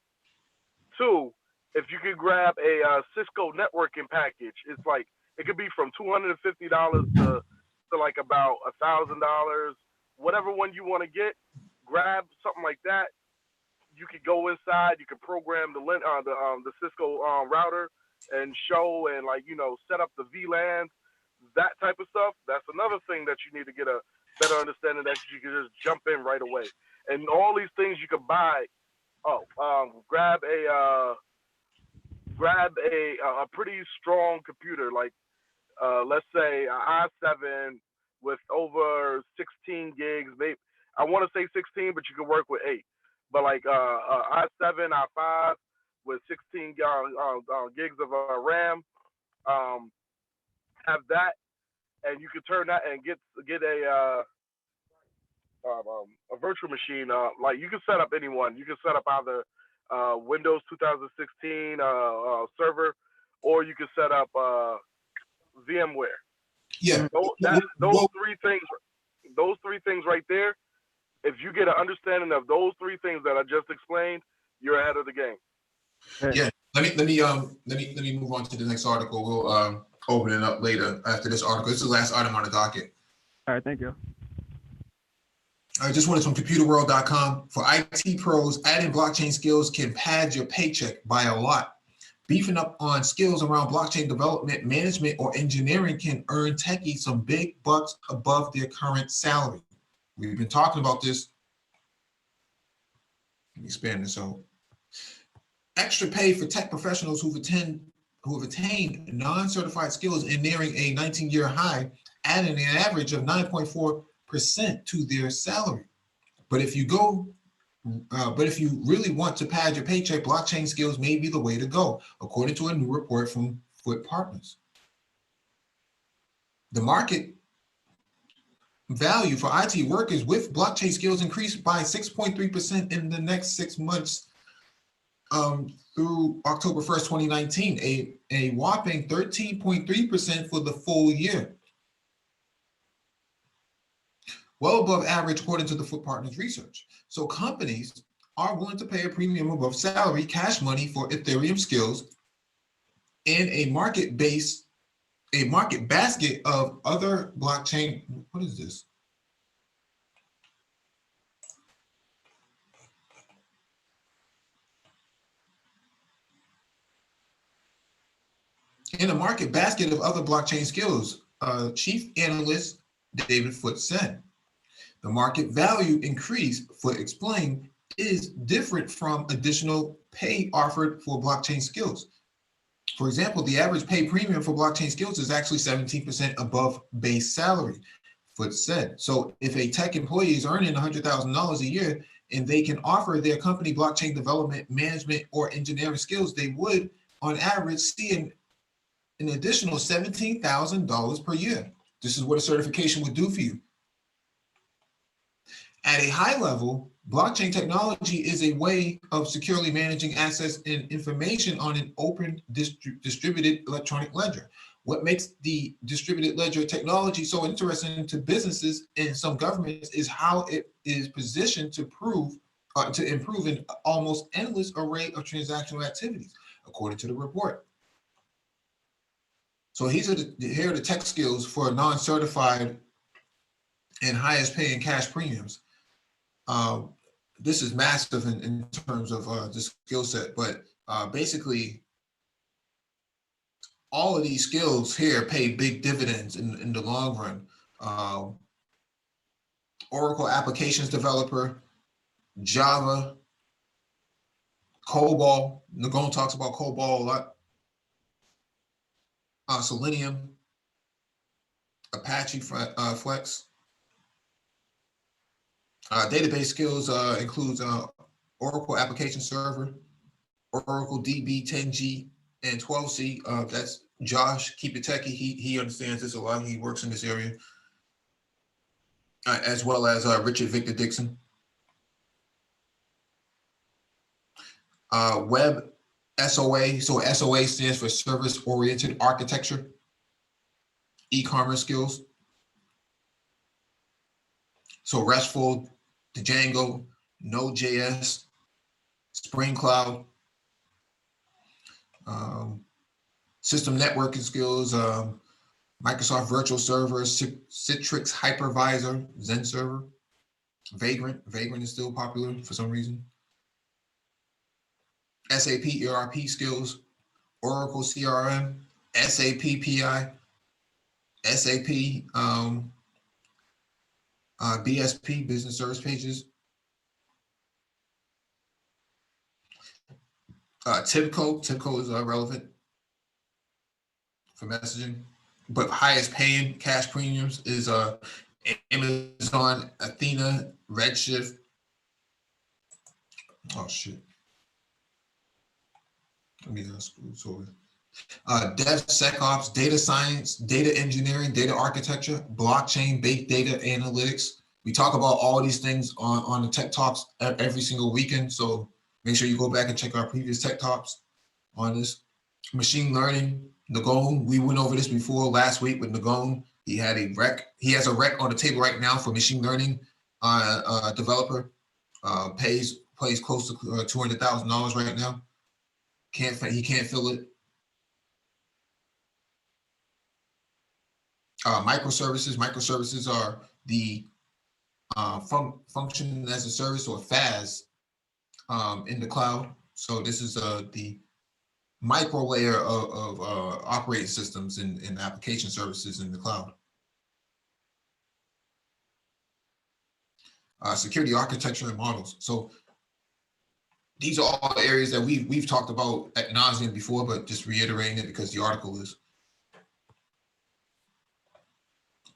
Two, if you could grab a Cisco networking package, it's like it could be from $250 to like about $1,000, whatever one you want to get. Grab something like that. You could go inside. You could program the Cisco router and show and set up the VLANs, that type of stuff. That's another thing that you need to get a better understanding that you can just jump in right away. And all these things you could buy. Grab a pretty strong computer, like let's say an i7 with over 16 gigs. Maybe I want to say 16, but you can work with 8. But like i7, i5 with 16 gigs of RAM, have that, and you can turn that and get a virtual machine. Like you can set up anyone. You can set up either Windows 2016 server, or you can set up VMware. Yeah. Those three things right there. If you get an understanding of those three things that I just explained, you're ahead of the game. Yeah. Let me move on to the next article. We'll open it up later after this article. This is the last item on the docket. All right, thank you. I just wanted from computerworld.com. For IT pros, adding blockchain skills can pad your paycheck by a lot. Beefing up on skills around blockchain development, management, or engineering can earn techies some big bucks above their current salary. We've been talking about this. Let me expand this out. Extra pay for tech professionals who've attained non-certified skills and nearing a 19-year high, adding an average of 9.4% to their salary. But if you really want to pad your paycheck, blockchain skills may be the way to go, according to a new report from Foot Partners. The market value for IT workers with blockchain skills increased by 6.3% in the next 6 months through October 1st, 2019, a whopping 13.3% for the full year. Well above average according to the Foot Partners research. So companies are willing to pay a premium above salary, cash money for Ethereum skills, and a market basket of other blockchain. What is this? In a market basket of other blockchain skills, Chief Analyst David Foote said. The market value increase, Foote explained, is different from additional pay offered for blockchain skills. For example, the average pay premium for blockchain skills is actually 17% above base salary, Foote said. So if a tech employee is earning $100,000 a year and they can offer their company blockchain development, management, or engineering skills, they would, on average, see an additional $17,000 per year. This is what a certification would do for you. At a high level, blockchain technology is a way of securely managing access and information on an open distributed electronic ledger. What makes the distributed ledger technology so interesting to businesses and some governments is how it is positioned to improve an almost endless array of transactional activities, according to the report. So here are the tech skills for non-certified and highest paying cash premiums. This is massive in terms of the skill set, but basically all of these skills here pay big dividends in the long run. Oracle applications developer, Java, COBOL. Nagone talks about COBOL a lot. Selenium, Apache Flex. Database skills includes Oracle Application Server, Oracle DB 10G, and 12C. That's Josh, Keep It Techie. He understands this a lot. He works in this area, as well as Richard Victor Dixon. Web SOA. So SOA stands for Service-Oriented Architecture. E-commerce skills. So RESTful, Django, Node.js, Spring Cloud, system networking skills, Microsoft Virtual Server, Citrix Hypervisor, Zen Server, Vagrant is still popular for some reason. SAP ERP skills, Oracle CRM, SAP PI, SAP BSP, Business Service Pages, TIBCO is relevant for messaging, but highest paying cash premiums is Amazon, Athena, Redshift. Oh shit. Let me sorry. DevSecOps, data science, data engineering, data architecture, blockchain, big data analytics. We talk about all these things on the Tech Talks every single weekend. So make sure you go back and check our previous Tech Talks on this. Machine learning, Nagone. We went over this before last week with Nagone. He had a rec. He has a rec on the table right now for machine learning developer. Pays close to $200,000 right now. He can't fill it. Microservices are the function as a service, or FaaS, in the cloud. So this is the micro layer of operating systems and application services in the cloud. Security architecture and models. So these are all areas that we've talked about ad nauseum before, but just reiterating it because the article is.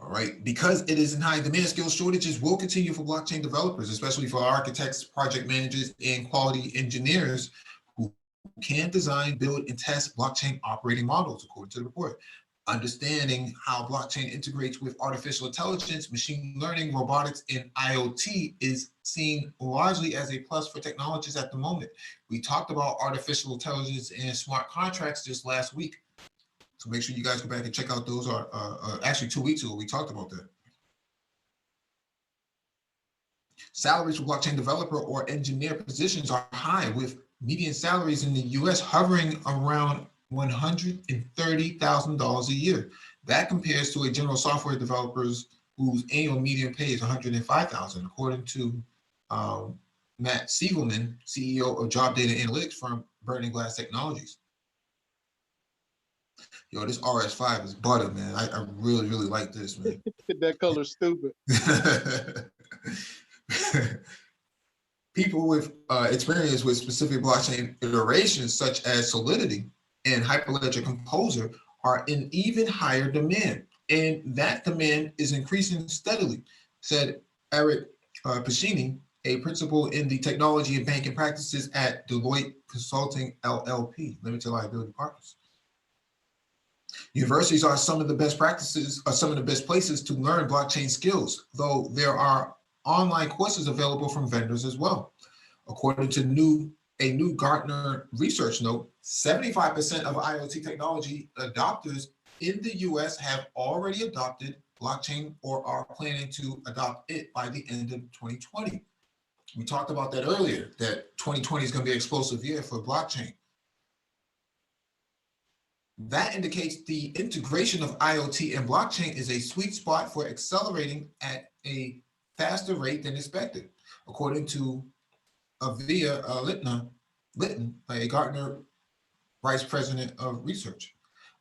All right, because it is in high demand, skill shortages will continue for blockchain developers, especially for architects, project managers, and quality engineers who can design, build, and test blockchain operating models, according to the report. Understanding how blockchain integrates with artificial intelligence, machine learning, robotics, and IoT is seen largely as a plus for technologists at the moment. We talked about artificial intelligence and smart contracts just last week. So make sure you guys go back and check out those. Actually 2 weeks ago, we talked about that. Salaries for blockchain developer or engineer positions are high, with median salaries in the US hovering around $130,000 a year. That compares to a general software developers whose annual median pay is $105,000, according to Matt Siegelman, CEO of job data analytics firm Burning Glass Technologies. Yo, this RS5 is butter, man. I really, really like this, man. That color's stupid. People with experience with specific blockchain iterations, such as Solidity and Hyperledger Composer, are in even higher demand. And that demand is increasing steadily, said Eric Piscini, a principal in the technology and banking practices at Deloitte Consulting LLP, limited liability partners. Universities are some of the best practices, are some of the best places to learn blockchain skills, though there are online courses available from vendors as well. According to a new Gartner research note, 75% of IoT technology adopters in the US have already adopted blockchain or are planning to adopt it by the end of 2020. We talked about that earlier, that 2020 is going to be an explosive year for blockchain. That indicates the integration of IoT and blockchain is a sweet spot for accelerating at a faster rate than expected, according to Avia Litton, a Gartner Vice President of Research.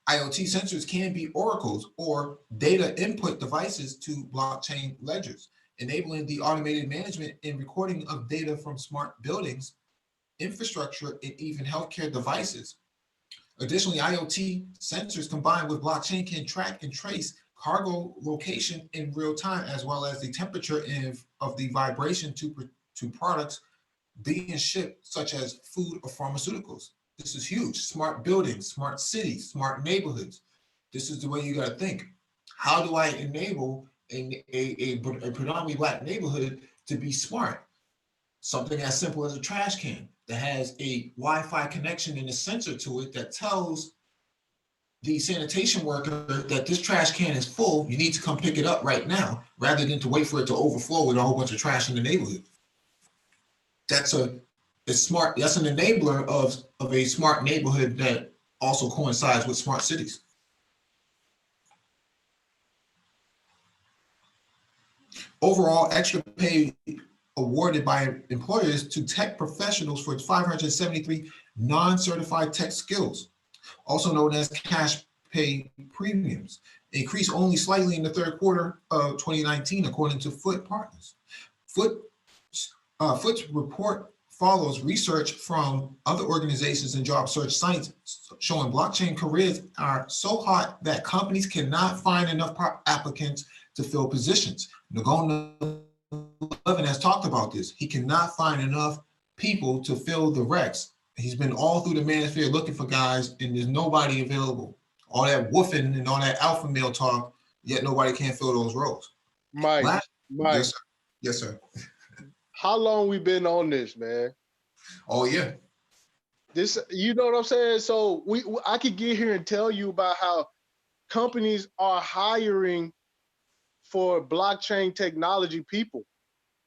IoT sensors can be oracles or data input devices to blockchain ledgers, enabling the automated management and recording of data from smart buildings, infrastructure, and even healthcare devices. Additionally, IoT sensors combined with blockchain can track and trace cargo location in real time, as well as the temperature of the vibration to products being shipped, such as food or pharmaceuticals. This is huge. Smart buildings, smart cities, smart neighborhoods. This is the way you got to think. How do I enable a predominantly Black neighborhood to be smart? Something as simple as a trash can that has a Wi-Fi connection and a sensor to it that tells the sanitation worker that this trash can is full, you need to come pick it up right now, rather than to wait for it to overflow with a whole bunch of trash in the neighborhood. That's an enabler of a smart neighborhood that also coincides with smart cities. Overall, extra pay awarded by employers to tech professionals for 573 non-certified tech skills, also known as cash pay premiums, increased only slightly in the third quarter of 2019, according to Foot Partners. Foot's report follows research from other organizations and job search sites showing blockchain careers are so hot that companies cannot find enough applicants to fill positions. Nagona 11 has talked about this. He cannot find enough people to fill the recs. He's been all through the manosphere looking for guys, and there's nobody available. All that woofing and all that alpha male talk, yet nobody can fill those roles. Mike, Yes, sir. Yes, sir. How long we been on this, man? Oh, yeah. This, you know what I'm saying? So I could get here and tell you about how companies are hiring for blockchain technology people.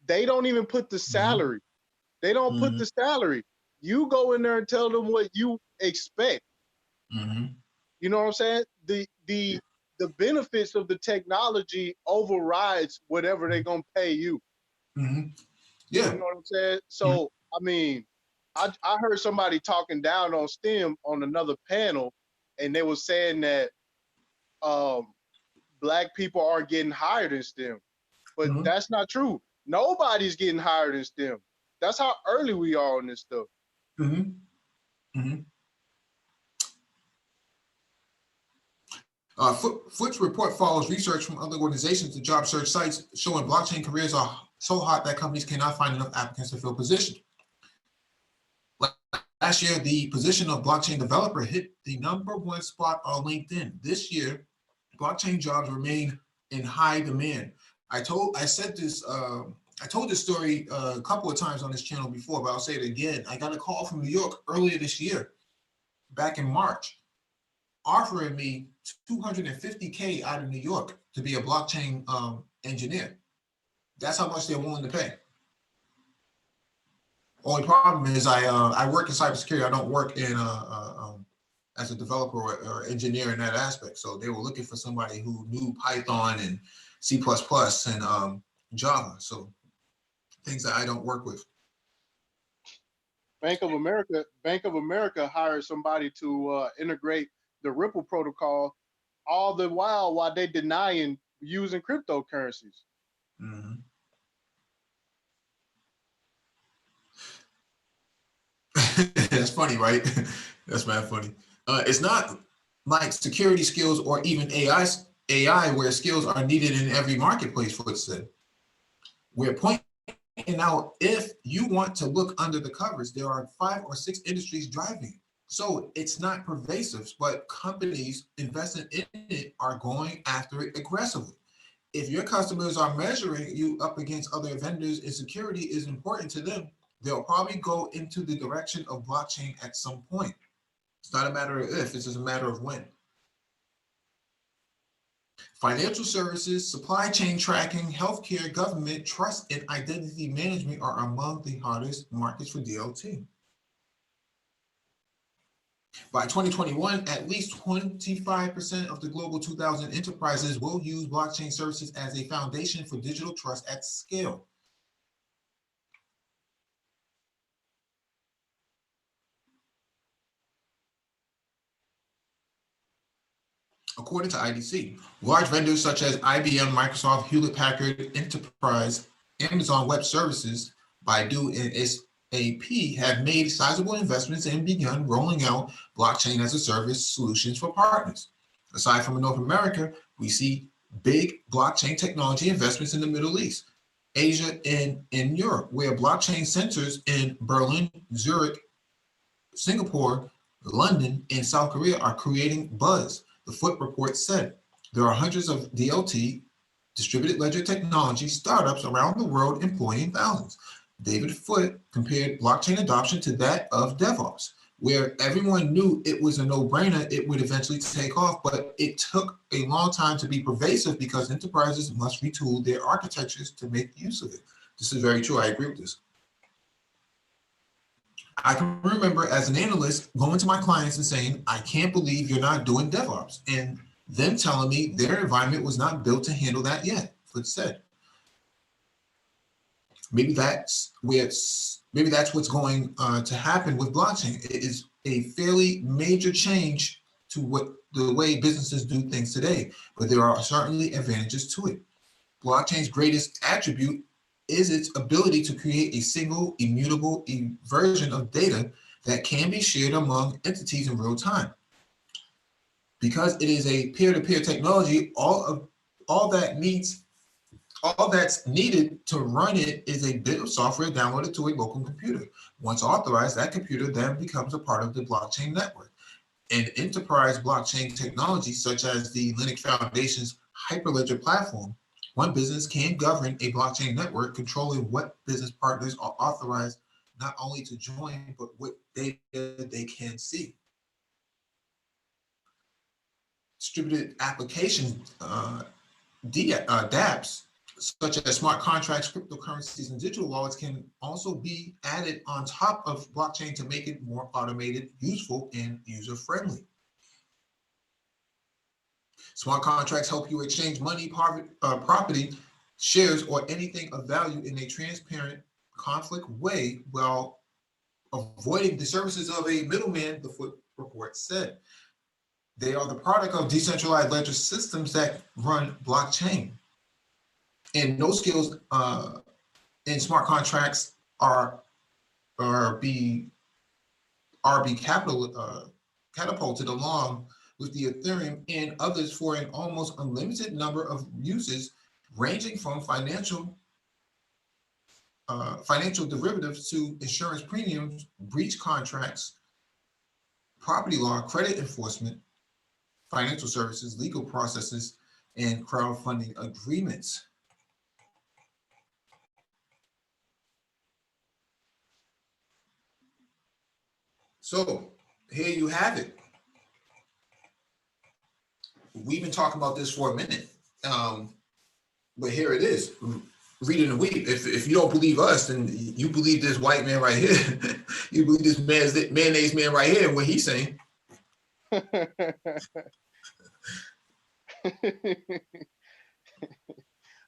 They don't even put the salary. They don't put the salary. You go in there and tell them what you expect. You know what I'm saying? The benefits of the technology overrides whatever they're gonna pay you. Yeah. You know what I'm saying? So I mean, I heard somebody talking down on STEM on another panel, and they were saying that Black people aren't getting hired in STEM, but Mhm. that's not true. Nobody's getting hired in STEM. That's how early we are on this stuff. Mhm. Mhm. Foot's report follows research from other organizations and job search sites showing blockchain careers are so hot that companies cannot find enough applicants to fill positions. Last year, the position of blockchain developer hit the #1 spot on LinkedIn. This year, blockchain jobs remain in high demand. I told this story a couple of times on this channel before, but I'll say it again. I got a call from New York earlier this year, back in March, offering me $250K out of New York to be a blockchain engineer. That's how much they're willing to pay. Only problem is I work in cybersecurity. I don't work in as a developer or engineer in that aspect. So they were looking for somebody who knew Python and C++ and Java. So things that I don't work with. Bank of America hired somebody to integrate the Ripple protocol, all the while they denying using cryptocurrencies. Mm-hmm. That's funny, right? That's mad funny. It's not like security skills or even AI where skills are needed in every marketplace, Foot said. We're pointing out if you want to look under the covers, there are 5 or 6 industries driving it. So it's not pervasive, but companies investing in it are going after it aggressively. If your customers are measuring you up against other vendors and security is important to them, they'll probably go into the direction of blockchain at some point. It's not a matter of if, it's just a matter of when. Financial services, supply chain tracking, healthcare, government, trust, and identity management are among the hardest markets for DLT. By 2021, at least 25% of the global 2,000 enterprises will use blockchain services as a foundation for digital trust at scale. According to IDC, large vendors such as IBM, Microsoft, Hewlett-Packard Enterprise, Amazon Web Services, Baidu, and SAP have made sizable investments and begun rolling out blockchain as a service solutions for partners. Aside from North America, we see big blockchain technology investments in the Middle East, Asia, and in Europe, where blockchain centers in Berlin, Zurich, Singapore, London, and South Korea are creating buzz. The Foot report said there are hundreds of DLT, distributed ledger technology startups around the world employing thousands. David Foot compared blockchain adoption to that of DevOps, where everyone knew it was a no-brainer, it would eventually take off, but it took a long time to be pervasive because enterprises must retool their architectures to make use of it. This is very true. I agree with this. I can remember as an analyst going to my clients and saying, I can't believe you're not doing DevOps. And them telling me their environment was not built to handle that yet. Foot said. Maybe that's what's going to happen with blockchain. It is a fairly major change to the way businesses do things today, but there are certainly advantages to it. Blockchain's greatest attribute is its ability to create a single immutable version of data that can be shared among entities in real time. Because it is a peer-to-peer technology, all that's needed to run it is a bit of software downloaded to a local computer. Once authorized, that computer then becomes a part of the blockchain network. And enterprise blockchain technology, such as the Linux Foundation's Hyperledger platform, one business can govern a blockchain network, controlling what business partners are authorized not only to join, but what data they can see. Distributed applications, dApps, such as smart contracts, cryptocurrencies, and digital wallets can also be added on top of blockchain to make it more automated, useful, and user-friendly. Smart contracts help you exchange money, property, shares, or anything of value in a transparent, conflict way, while avoiding the services of a middleman, the Foot report said. They are the product of decentralized ledger systems that run blockchain. And no skills in smart contracts are be catapulted along with the Ethereum and others for an almost unlimited number of uses, ranging from financial derivatives to insurance premiums, breach contracts, property law, credit enforcement, financial services, legal processes, and crowdfunding agreements. So here you have it. We've been talking about this for a minute, but here it is. Read it and weep. If you don't believe us, then you believe this white man right here. You believe this mayonnaise man right here and what he's saying.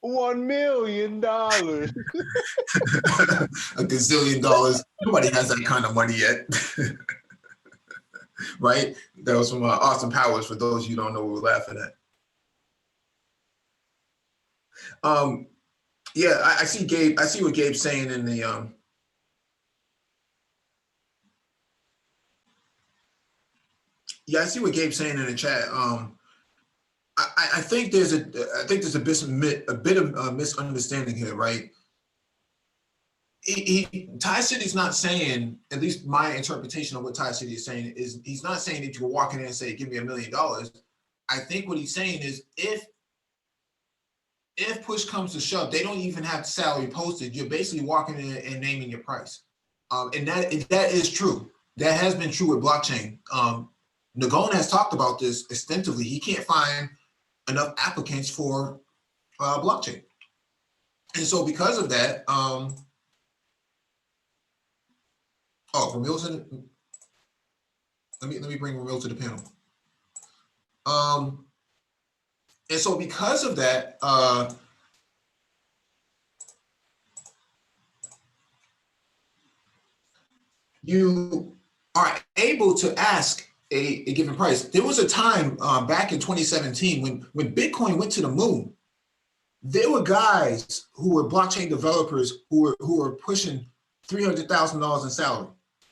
$1 million. A gazillion dollars. Nobody has that kind of money yet. Right? That was from Austin Powers, for those you don't know what we're laughing at. Yeah, I see Gabe. I see what Gabe's saying in the yeah, I see what Gabe's saying in the chat. I think there's a bit of a misunderstanding here, right? Ty City's not saying, at least my interpretation of what Ty City is saying is, he's not saying that you can walk in there and say, give me $1 million. I think what he's saying is, if push comes to shove, they don't even have salary posted. You're basically walking in and naming your price. And that is true. That has been true with blockchain. Nagone has talked about this extensively. He can't find enough applicants for blockchain. And so because of that, Ramil's in, let me bring Ramil to the panel. And so because of that, you are able to ask a given price. There was a time back in 2017 when Bitcoin went to the moon. There were guys who were blockchain developers who were pushing $300,000 in salary,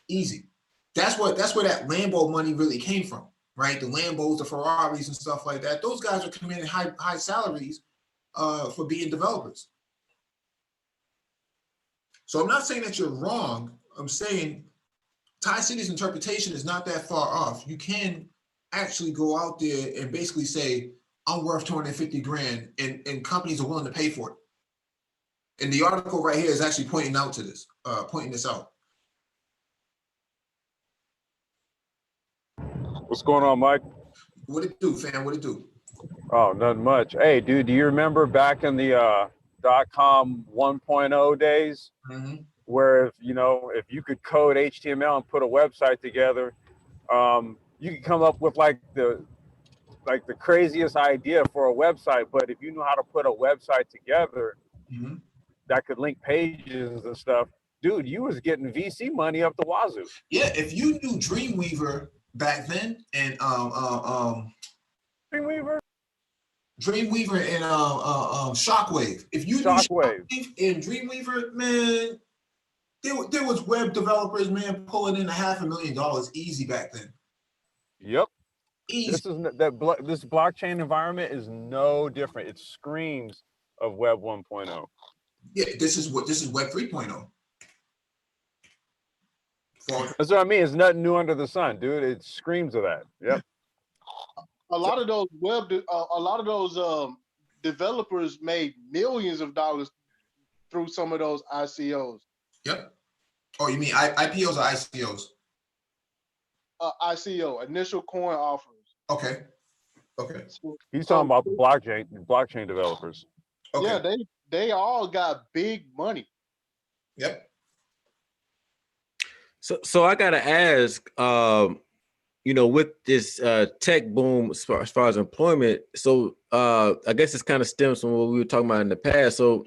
easy. That's where that Lambo money really came from, right? The Lambos, the Ferraris, and stuff like that. Those guys are commanding high salaries for being developers. So I'm not saying that you're wrong. I'm saying Ty City's interpretation is not that far off. You can actually go out there and basically say, I'm worth 250 grand, and companies are willing to pay for it. And the article right here is actually pointing this out. What's going on, Mike? What it do, fam? What it do? Oh, nothing much. Hey, dude, do you remember back in the .com 1.0 days, where if you could code HTML and put a website together, you could come up with like the craziest idea for a website, but if you knew how to put a website together that could link pages and stuff, dude, you was getting VC money up the wazoo. Yeah, if you knew Dreamweaver back then, and Dreamweaver and Shockwave. If you knew Shockwave and Dreamweaver, man, there was web developers, man, pulling in $500,000 easy back then. Yep. Easy. This blockchain environment is no different. It screams of Web 1.0. Yeah, this is Web 3.0. That's what I mean. It's nothing new under the sun, dude. It screams of that. Yep. A lot of those developers made millions of dollars through some of those ICOs. Yep. Oh, you mean IPOs or ICOs? ICO, initial coin offerings. Okay. He's talking about the blockchain developers. Okay. Yeah, they all got big money. Yep. So I gotta ask, with this tech boom as far as employment, so I guess this kind of stems from what we were talking about in the past. So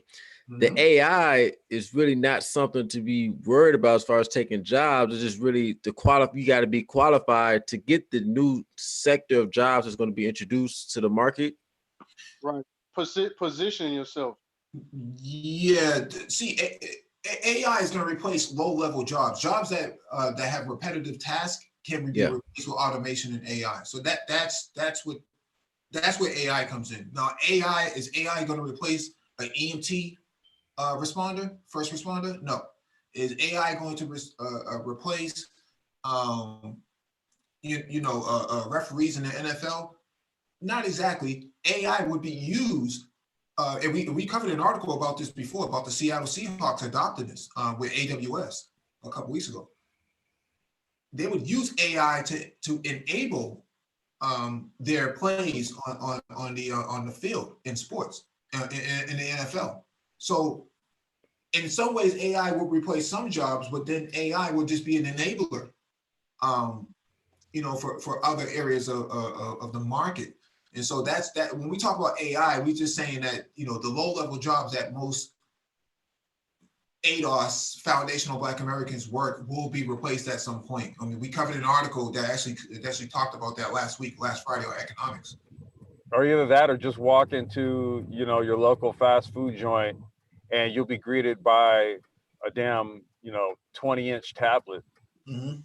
the AI is really not something to be worried about as far as taking jobs. It's just really you got to be qualified to get the new sector of jobs that's going to be introduced to the market. Right. Position yourself. Yeah. See, AI is going to replace low-level jobs. Jobs that have repetitive tasks can be replaced with automation and AI. So that's where AI comes in. Now, is AI going to replace an EMT first responder? No. Is AI going to replace referees in the NFL? Not exactly. AI would be used, and we covered an article about this before, about the Seattle Seahawks adopting this with AWS a couple weeks ago. They would use AI to enable their plays on the field in sports in the NFL. So in some ways, AI will replace some jobs, but then AI will just be an enabler, for other areas of the market. And so that's that. When we talk about AI, we're just saying that, the low-level jobs that most ADOS, foundational Black Americans work, will be replaced at some point. I mean, we covered an article that actually talked about that last Friday on economics. Or either that, or just walk into, your local fast food joint, and you'll be greeted by a damn, 20-inch tablet. Mm-hmm.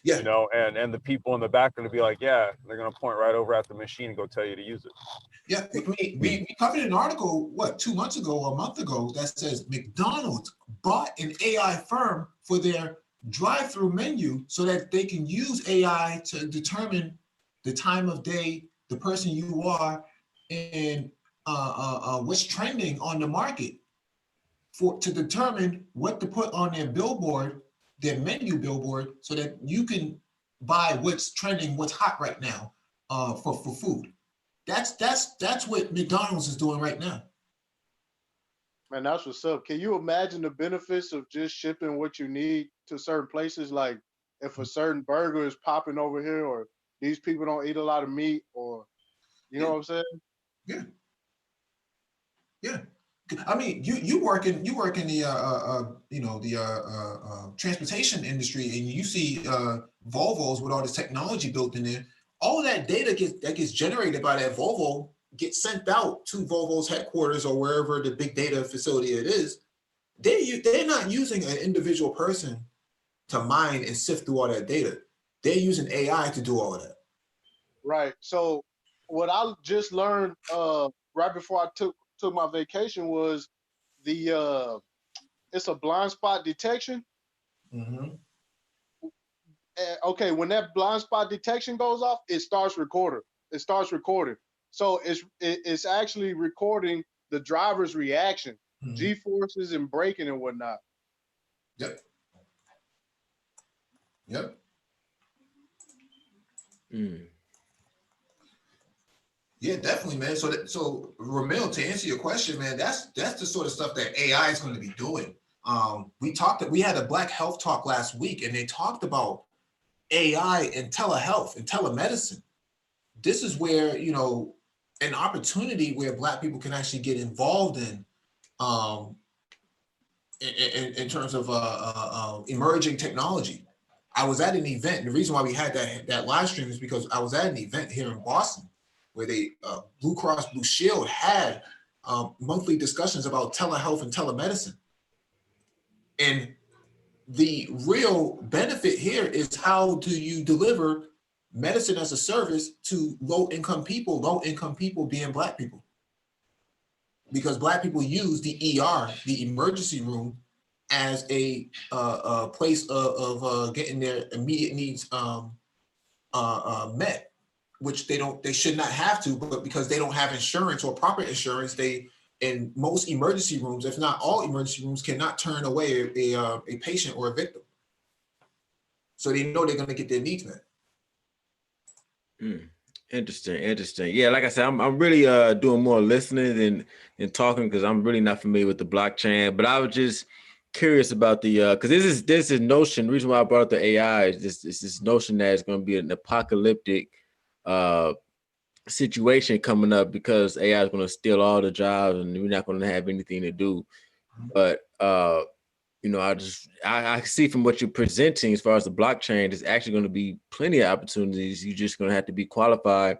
Yeah. And the people in the back are going to be like, yeah, they're going to point right over at the machine and go tell you to use it. Yeah, we covered an article, 2 months ago or a month ago, that says McDonald's bought an AI firm for their drive-through menu so that they can use AI to determine the time of day, the person you are, and what's trending on the market to determine what to put on their billboard, their menu billboard, so that you can buy what's trending, what's hot right now for food. That's what McDonald's is doing right now. Man, that's what's up. Can you imagine the benefits of just shipping what you need to certain places? Like if a certain burger is popping over here, or these people don't eat a lot of meat, or know what I'm saying? Yeah. Yeah. I mean, you work in the transportation industry, and you see Volvos with all this technology built in there. All of that data gets generated by that Volvo gets sent out to Volvo's headquarters or wherever the big data facility it is. They're not using an individual person to mine and sift through all that data. They're using AI to do all of that. Right. So what I just learned right before I took my vacation was it's a blind spot detection. Mm-hmm. Okay, when that blind spot detection goes off, it starts recording. So it's actually recording the driver's reaction, G-forces and braking and whatnot. Yep. Yeah, definitely, man. So Ramil, to answer your question, man, that's the sort of stuff that AI is going to be doing. We had a Black Health Talk last week, and they talked about AI and telehealth and telemedicine. This is where, an opportunity where Black people can actually get involved in terms of emerging technology. I was at an event. The reason why we had that live stream is because I was at an event here in Boston where they Blue Cross Blue Shield had monthly discussions about telehealth and telemedicine. And the real benefit here is, how do you deliver medicine as a service to low-income people being Black people? Because Black people use the ER, the emergency room, as a place of getting their immediate needs met, which they should not have to, but because they don't have insurance or proper insurance, in most emergency rooms, if not all emergency rooms, cannot turn away a patient or a victim. So they know they're going to get their needs met. Interesting. Yeah, like I said, I'm really doing more listening and talking, because I'm really not familiar with the blockchain. But I was just curious about the because this is notion. The reason why I brought up the AI is this notion that it's going to be an apocalyptic situation coming up, because AI is going to steal all the jobs and we're not going to have anything to do. But I see from what you're presenting as far as the blockchain, there's actually going to be plenty of opportunities. You're just going to have to be qualified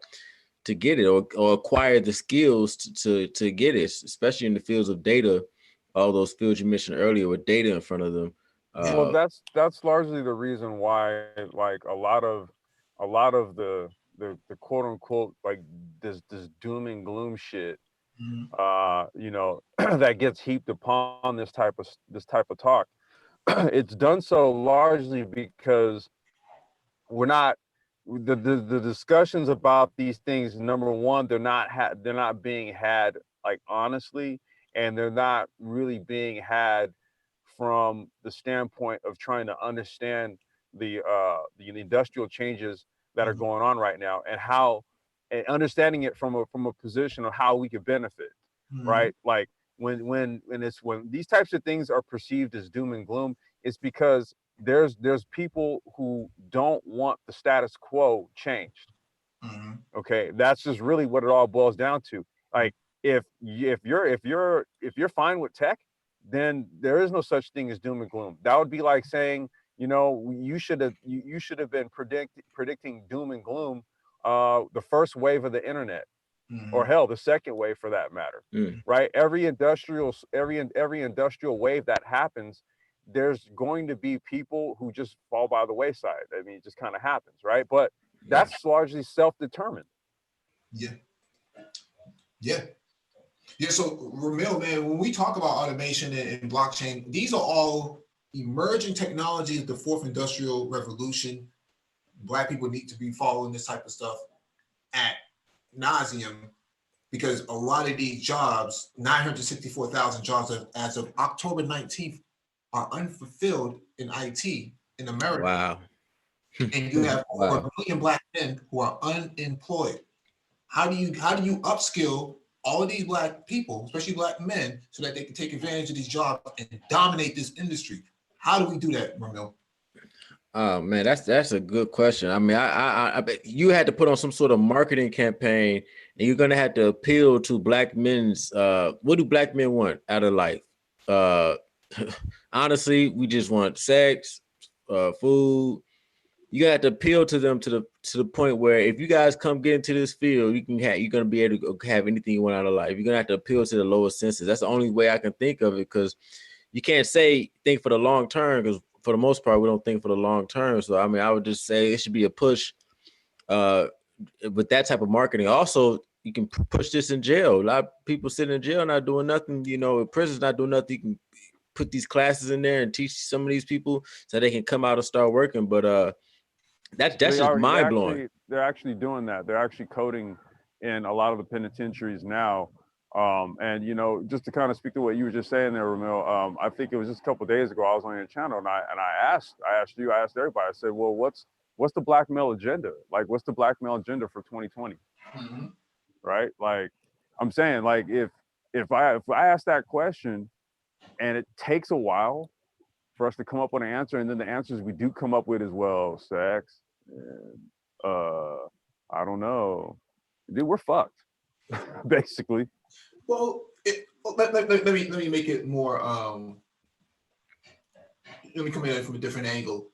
to get it, or acquire the skills to get it, especially in the fields of data, all those fields you mentioned earlier with data in front of them. Well, that's largely the reason why, like, a lot of the quote unquote, like, this doom and gloom shit, that gets heaped upon this type of talk. It's done so largely because we're not the discussions about these things. Number one, they're not being had, like, honestly, and they're not really being had from the standpoint of trying to understand the industrial changes that are going on right now, and understanding it from a position of how we could benefit, right? Like, when these types of things are perceived as doom and gloom, it's because there's people who don't want the status quo changed. Okay, that's just really what it all boils down to. Like, if you're fine with tech, then there is no such thing as doom and gloom. That would be like saying, you should have been predicting doom and gloom the first wave of the internet, or hell, the second wave for that matter. Right? Every industrial wave that happens, there's going to be people who just fall by the wayside. I mean, it just kind of happens, right? But that's largely self-determined. Yeah, so Ramil, man, when we talk about automation and blockchain, these are all emerging technologies of the fourth industrial revolution. Black people need to be following this type of stuff at nauseum, because a lot of these jobs, 964,000 jobs as of October 19th, are unfulfilled in IT in America. Wow. And you have over 1 million Black men who are unemployed. How do you upskill all of these Black people, especially Black men, so that they can take advantage of these jobs and dominate this industry? How do we do that, Ramil? Oh man, that's a good question. I mean, I bet you had to put on some sort of marketing campaign, and you're gonna have to appeal to Black men's. What do Black men want out of life? Honestly, we just want sex, food. You have to appeal to them to the point where if you guys come get into this field, you're gonna be able to have anything you want out of life. You're gonna have to appeal to the lower senses. That's the only way I can think of it, because you can't say think for the long term, because for the most part we don't think for the long term. So I mean, I would just say it should be a push with that type of marketing. Also, you can push this in jail. A lot of people sitting in jail not doing nothing. Prison's not doing nothing. You can put these classes in there and teach some of these people so they can come out and start working. But that's just mind blowing. They're actually doing that. They're actually coding in a lot of the penitentiaries now. And just to kind of speak to what you were just saying there, Ramil, I think it was just a couple of days ago I was on your channel, and I asked everybody. I said, well, what's the black male agenda? Like, what's the black male agenda for 2020? Right? Like, I'm saying, like, if I ask that question and it takes a while for us to come up with an answer, and then the answers we do come up with is, well, sex, and, I don't know, dude, we're fucked, basically. Well, let me make it more. Let me come at it from a different angle.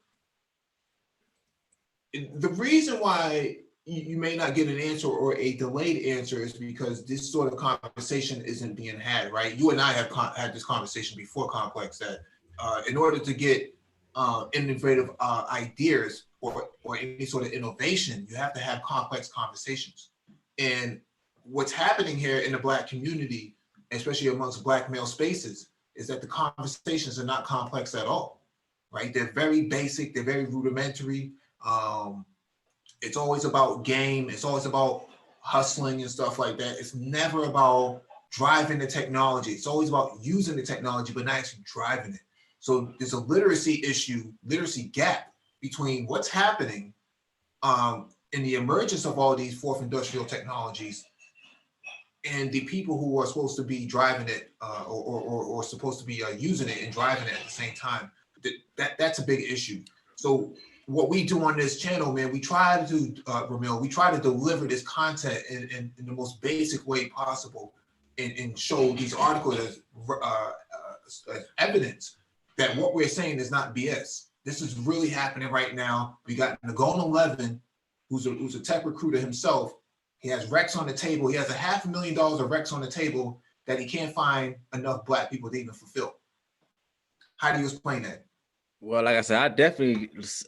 The reason why you may not get an answer or a delayed answer is because this sort of conversation isn't being had, right? You and I have had this conversation before, Complex, that in order to get innovative ideas or any sort of innovation, you have to have complex conversations. And what's happening here in the Black community, especially amongst Black male spaces, is that the conversations are not complex at all, right? They're very basic, they're very rudimentary. It's always about game, it's always about hustling and stuff like that. It's never about driving the technology. It's always about using the technology, but not actually driving it. So there's a literacy gap between what's happening in the emergence of all these fourth industrial technologies and the people who are supposed to be driving it or supposed to be using it and driving it at the same time. That's a big issue. So what we do on this channel, man, we try to, Ramil, we try to deliver this content in the most basic way possible and show these articles as evidence that what we're saying is not BS. This is really happening right now. We got Nagone 11, who's a tech recruiter himself. He has Rex on the table. He has $500,000 of Rex on the table that he can't find enough Black people to even fulfill. How do you explain that? Well, like I said,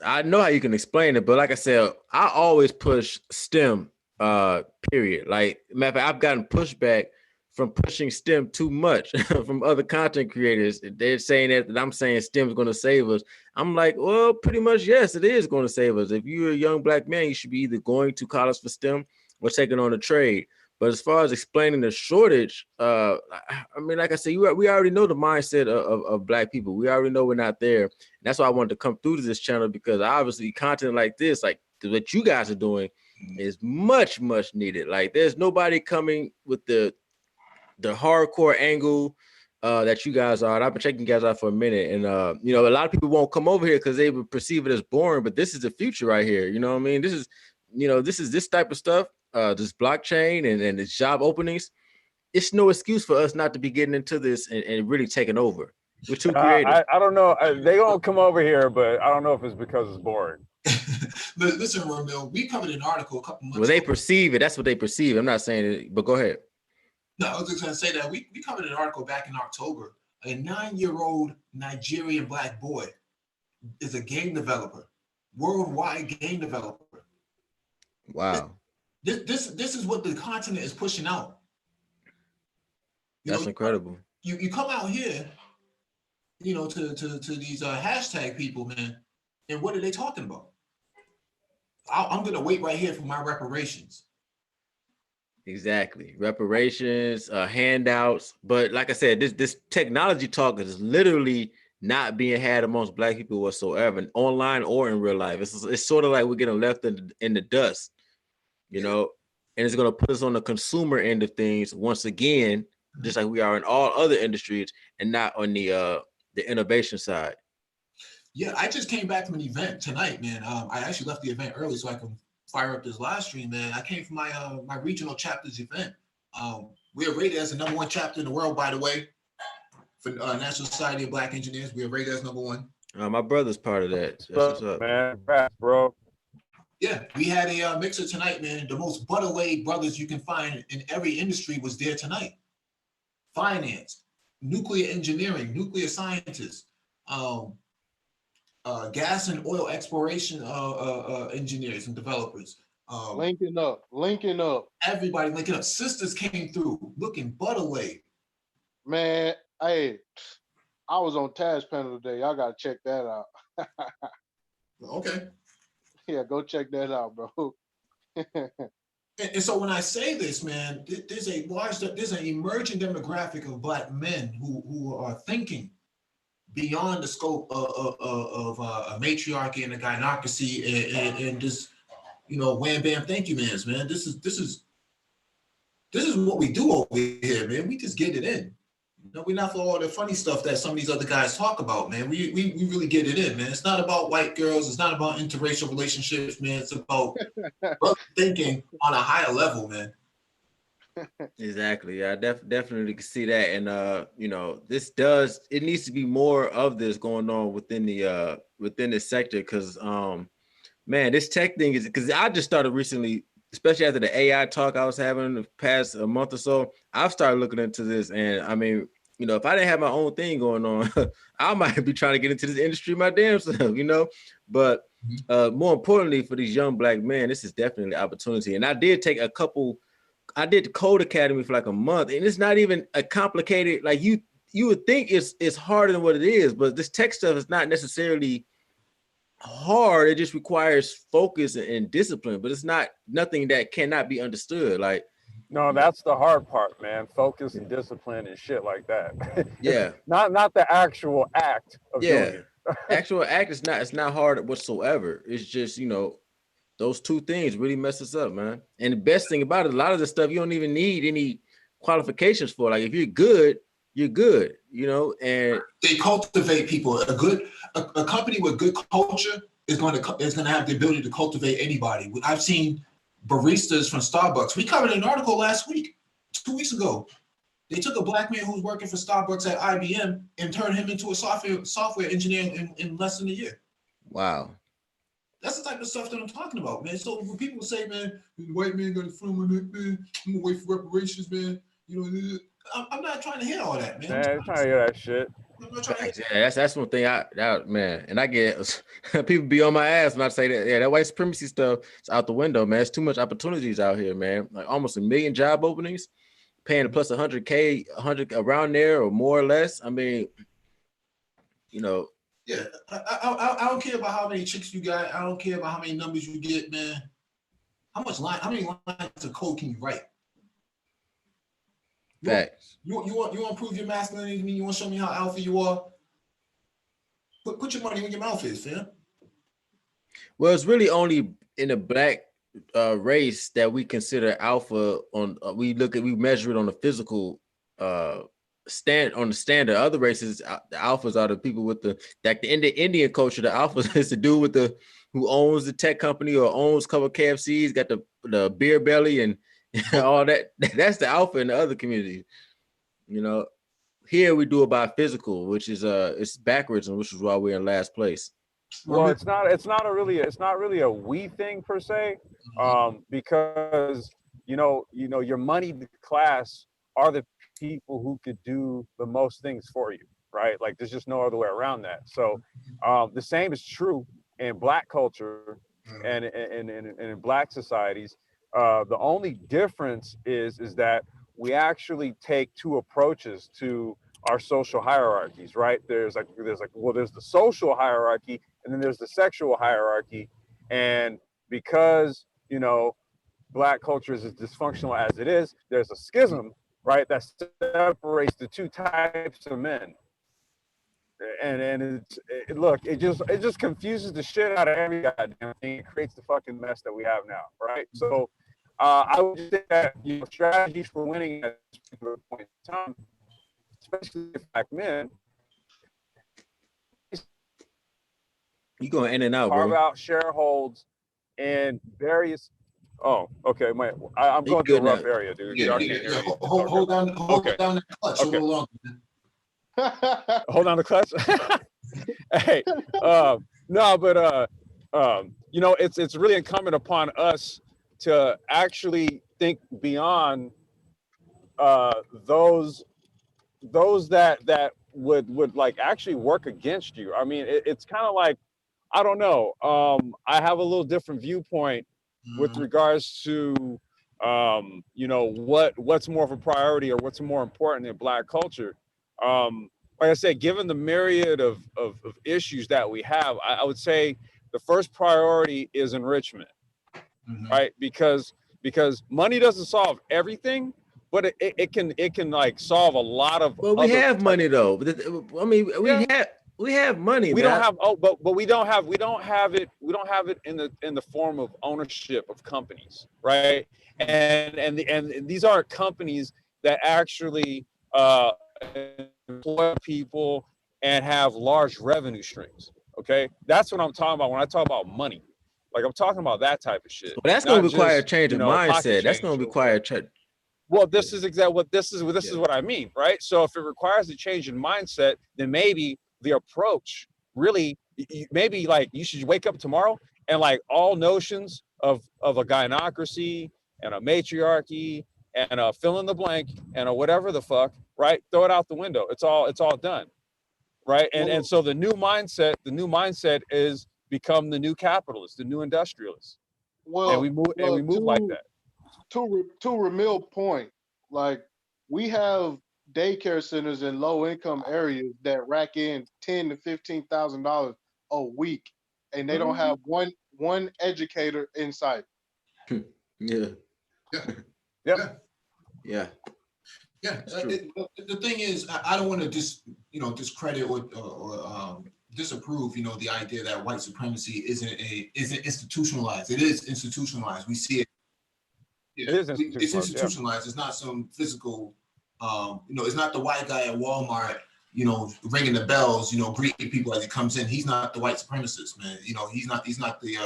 I know how you can explain it, but like I said, I always push STEM, period. Like, matter of fact, I've gotten pushback from pushing STEM too much from other content creators. They're saying that I'm saying STEM is going to save us. I'm like, well, pretty much, yes, it is going to save us. If you're a young Black man, you should be either going to college for STEM or taking on a trade. But as far as explaining the shortage, I mean, like I said, we already know the mindset of Black people. We already know we're not there. And that's why I wanted to come through to this channel, because obviously content like this, like what you guys are doing, is much, much needed. Like, there's nobody coming with the hardcore angle that you guys are. And I've been checking you guys out for a minute. And, you know, a lot of people won't come over here because they would perceive it as boring, but this is the future right here. You know what I mean? This is, you know, this type of stuff. This blockchain and its job openings, it's no excuse for us not to be getting into this and really taking over. We're too creative. I don't know. They don't come over here, but I don't know if it's because it's boring. Listen, Romeo, we covered an article a couple months ago. Well, they perceive it. That's what they perceive. I'm not saying it, but go ahead. No, I was just going to say that we covered an article back in October. A 9-year-old Nigerian Black boy is a game developer, worldwide game developer. Wow. This is what the continent is pushing out. That's incredible. You come out here, you know, to these hashtag people, man, and what are they talking about? I'm gonna wait right here for my reparations. Exactly, reparations, handouts. But like I said, this technology talk is literally not being had amongst Black people whatsoever, online or in real life. It's sort of like we're getting left in the dust. You know, and it's going to put us on the consumer end of things once again, just like we are in all other industries, and not on the innovation side. Yeah, I just came back from an event tonight, man. I actually left the event early so I can fire up this live stream, man. I came from my regional chapter's event. We are rated as the #1 chapter in the world, by the way, for National Society of Black Engineers. We are rated as #1. My brother's part of that. That's what's up, man. Bro. Yeah, we had a mixer tonight, man. The most butterlaid brothers you can find in every industry was there tonight. Finance, nuclear engineering, nuclear scientists, gas and oil exploration engineers and developers. Linking up. Everybody linking up. Sisters came through looking butterlaid. Man, hey, I was on Task Panel today. Y'all gotta check that out. Okay. Yeah, go check that out, bro. And so when I say this, man, there's an emerging demographic of Black men who are thinking beyond the scope of a matriarchy and a gynocracy and just, you know, wham bam thank you mans, man. This is what we do over here, man. We just get it in. You know, we're not for all the funny stuff that some of these other guys talk about, man. We really get it in, man. It's not about white girls. It's not about interracial relationships, man. It's about thinking on a higher level, man. Exactly. Yeah, I definitely can see that. And you know, it needs to be more of this going on within this sector, because man, this tech thing is, because I just started recently, especially after the AI talk I was having the past a month or so, I've started looking into this. And I mean, you know, if I didn't have my own thing going on, I might be trying to get into this industry my damn self, you know. But more importantly, for these young Black men, this is definitely an opportunity. And I did the Code Academy for like a month, and it's not even a complicated, like you would think it's harder than what it is, but this tech stuff is not necessarily hard. It just requires focus and discipline, but it's nothing that cannot be understood. Like, no, that's the hard part, man. Focus and discipline and shit like that. Yeah. not the actual act of doing it. Actual act is it's not hard whatsoever. It's just, you know, those two things really mess us up, man. And the best thing about it, a lot of the stuff you don't even need any qualifications for. Like, if you're good, you know. And they cultivate people. A company with good culture is going to have the ability to cultivate anybody. I've seen baristas from Starbucks. We covered an article last week, 2 weeks ago. They took a black man who's working for Starbucks at IBM and turned him into a software engineer in less than a year. Wow. That's the type of stuff that I'm talking about, man. So when people say, man, the white man got a throw my neck, man, I'm gonna wait for reparations, man. You know, I'm not trying to hear all that, man. Man, trying to hear that shit. Yeah, that's one thing man, and I get people be on my ass when I say that. Yeah, that white supremacy stuff is out the window, man. It's too much opportunities out here, man. Like almost 1 million job openings, paying plus 100K, 100 around there or more or less. I mean, you know. Yeah, I don't care about how many chicks you got. I don't care about how many numbers you get, man. How many lines of code can you write? Facts. You want to prove your masculinity to me? You want to show me how alpha you are? Put your money where your mouth is, fam. Well, it's really only in the black race that we consider alpha on. We measure it on the physical standard. Other races, the alphas are the people with the Indian culture. The alphas is the dude who owns the tech company or owns a couple of KFCs, got the beer belly and all that. That's the alpha in the other communities. You know, here we do it by physical, which is it's backwards, and which is why we're in last place. Well, it's not really a we thing per se, because your moneyed class are the people who could do the most things for you, right? Like there's just no other way around that. So the same is true in black culture and in black societies. The only difference is that we actually take two approaches to our social hierarchies, right? There's the social hierarchy and then there's the sexual hierarchy. And because, black culture is as dysfunctional as it is, there's a schism, right, that separates the two types of men. And it just confuses the shit out of every goddamn thing. It creates the fucking mess that we have now, right? So I would just say that strategies for winning at this particular point in time, especially black men, You going in and out, carve bro. out shareholds in various. Oh, okay. I'm going through a rough area, dude. Yeah. Hold down the clutch a little longer. Hold on the clutch. Hey, no, but it's really incumbent upon us to actually think beyond those that would like actually work against you. I mean, it's kind of like, I don't know. I have a little different viewpoint with regards to what's more of a priority or what's more important in black culture. Like I said, given the myriad of issues that we have, I would say the first priority is enrichment, right? Because money doesn't solve everything, but it can like solve a lot of. Well, we have money though. I mean, we have money. We don't have but we don't have it. We don't have it in the form of ownership of companies, right? And these aren't companies that actually employ people and have large revenue streams. Okay, that's what I'm talking about when I talk about money. Like I'm talking about that type of shit. Well, that's going to require a change of mindset. That's going to require a change. Well, this is exactly what this is what I mean, right? So if it requires a change in mindset, then maybe the approach really, maybe like you should wake up tomorrow and like all notions of a gynocracy and a matriarchy and a fill in the blank and a whatever the fuck, right? Throw it out the window. It's all done, right? And so the new mindset is become the new capitalist, the new industrialist. Well, and we move like that. To Ramil's point, like we have daycare centers in low income areas that rack in $10,000 to $15,000 a week, and they don't have one educator in sight. Yeah. Yep. Yeah. The thing is, I don't want to discredit or disapprove, the idea that white supremacy isn't institutionalized. It is institutionalized. We see it. It is institutionalized. It's institutionalized. It's not some physical. It's not the white guy at Walmart, ringing the bells, greeting people as he comes in. He's not the white supremacist, man. He's not the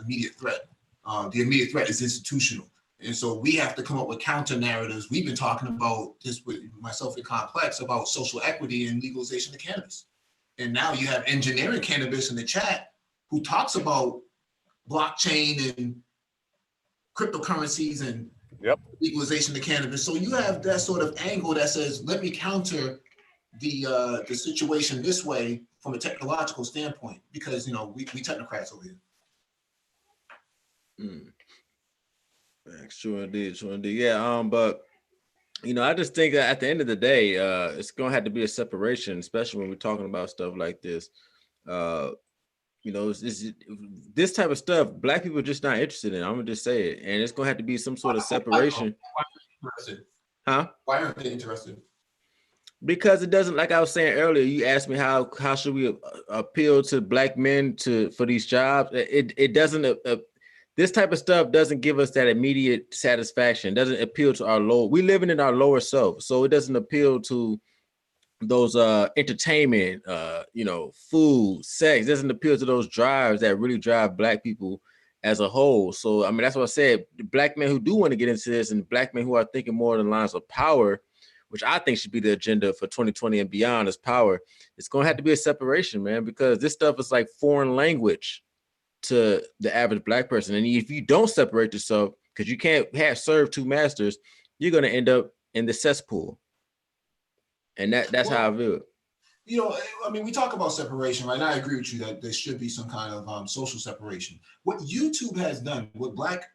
immediate threat. The immediate threat is institutional. And so we have to come up with counter narratives. We've been talking about this with myself and Complex about social equity and legalization of cannabis. And now you have engineering cannabis in the chat who talks about blockchain and cryptocurrencies and legalization of cannabis. So you have that sort of angle that says, let me counter the situation this way from a technological standpoint, because we technocrats over here. Sure indeed. Yeah, but I just think that at the end of the day, it's gonna have to be a separation, especially when we're talking about stuff like this. This type of stuff, Black people are just not interested in. I'm gonna just say it, and it's gonna have to be some sort of separation. Huh? Why aren't they interested? Because it doesn't, like I was saying earlier, you asked me how should we appeal to Black men for these jobs. It doesn't. This type of stuff doesn't give us that immediate satisfaction. It doesn't appeal to our lower. We living in our lower self, so it doesn't appeal to those entertainment, food, sex. It doesn't appeal to those drives that really drive Black people as a whole. So I mean, that's what I said. The Black men who do want to get into this, and Black men who are thinking more in the lines of power, which I think should be the agenda for 2020 and beyond, is power. It's going to have to be a separation, man, because this stuff is like foreign language to the average Black person. And if you don't separate yourself, because you can't serve two masters, you're going to end up in the cesspool. And that's how I view it. I mean, we talk about separation, right? And I agree with you that there should be some kind of social separation. What YouTube has done, what Black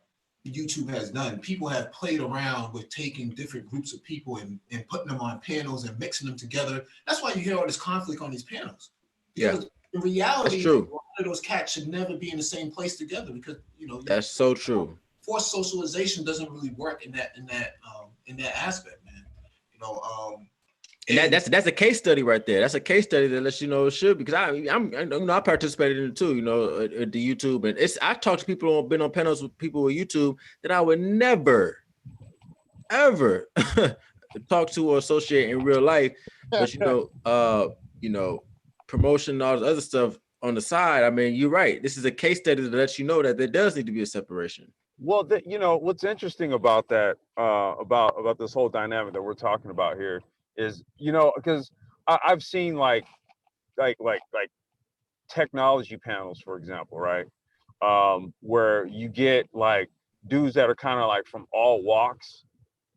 YouTube has done, people have played around with taking different groups of people and putting them on panels and mixing them together. That's why you hear all this conflict on these panels. Because in reality, a lot of those cats should never be in the same place together, because that's so true. Forced socialization doesn't really work in that aspect, man. And that's a case study right there. That's a case study that lets you know it should, because I participated in it too, at the YouTube, and I talked to people been on panels with people with YouTube that I would never ever talk to or associate in real life. But promotion and all this other stuff on the side. I mean, you're right. This is a case study that lets you know that there does need to be a separation. Well, what's interesting about that, about this whole dynamic that we're talking about here is, because I've seen like technology panels, for example, right? Where you get like dudes that are kind of like from all walks,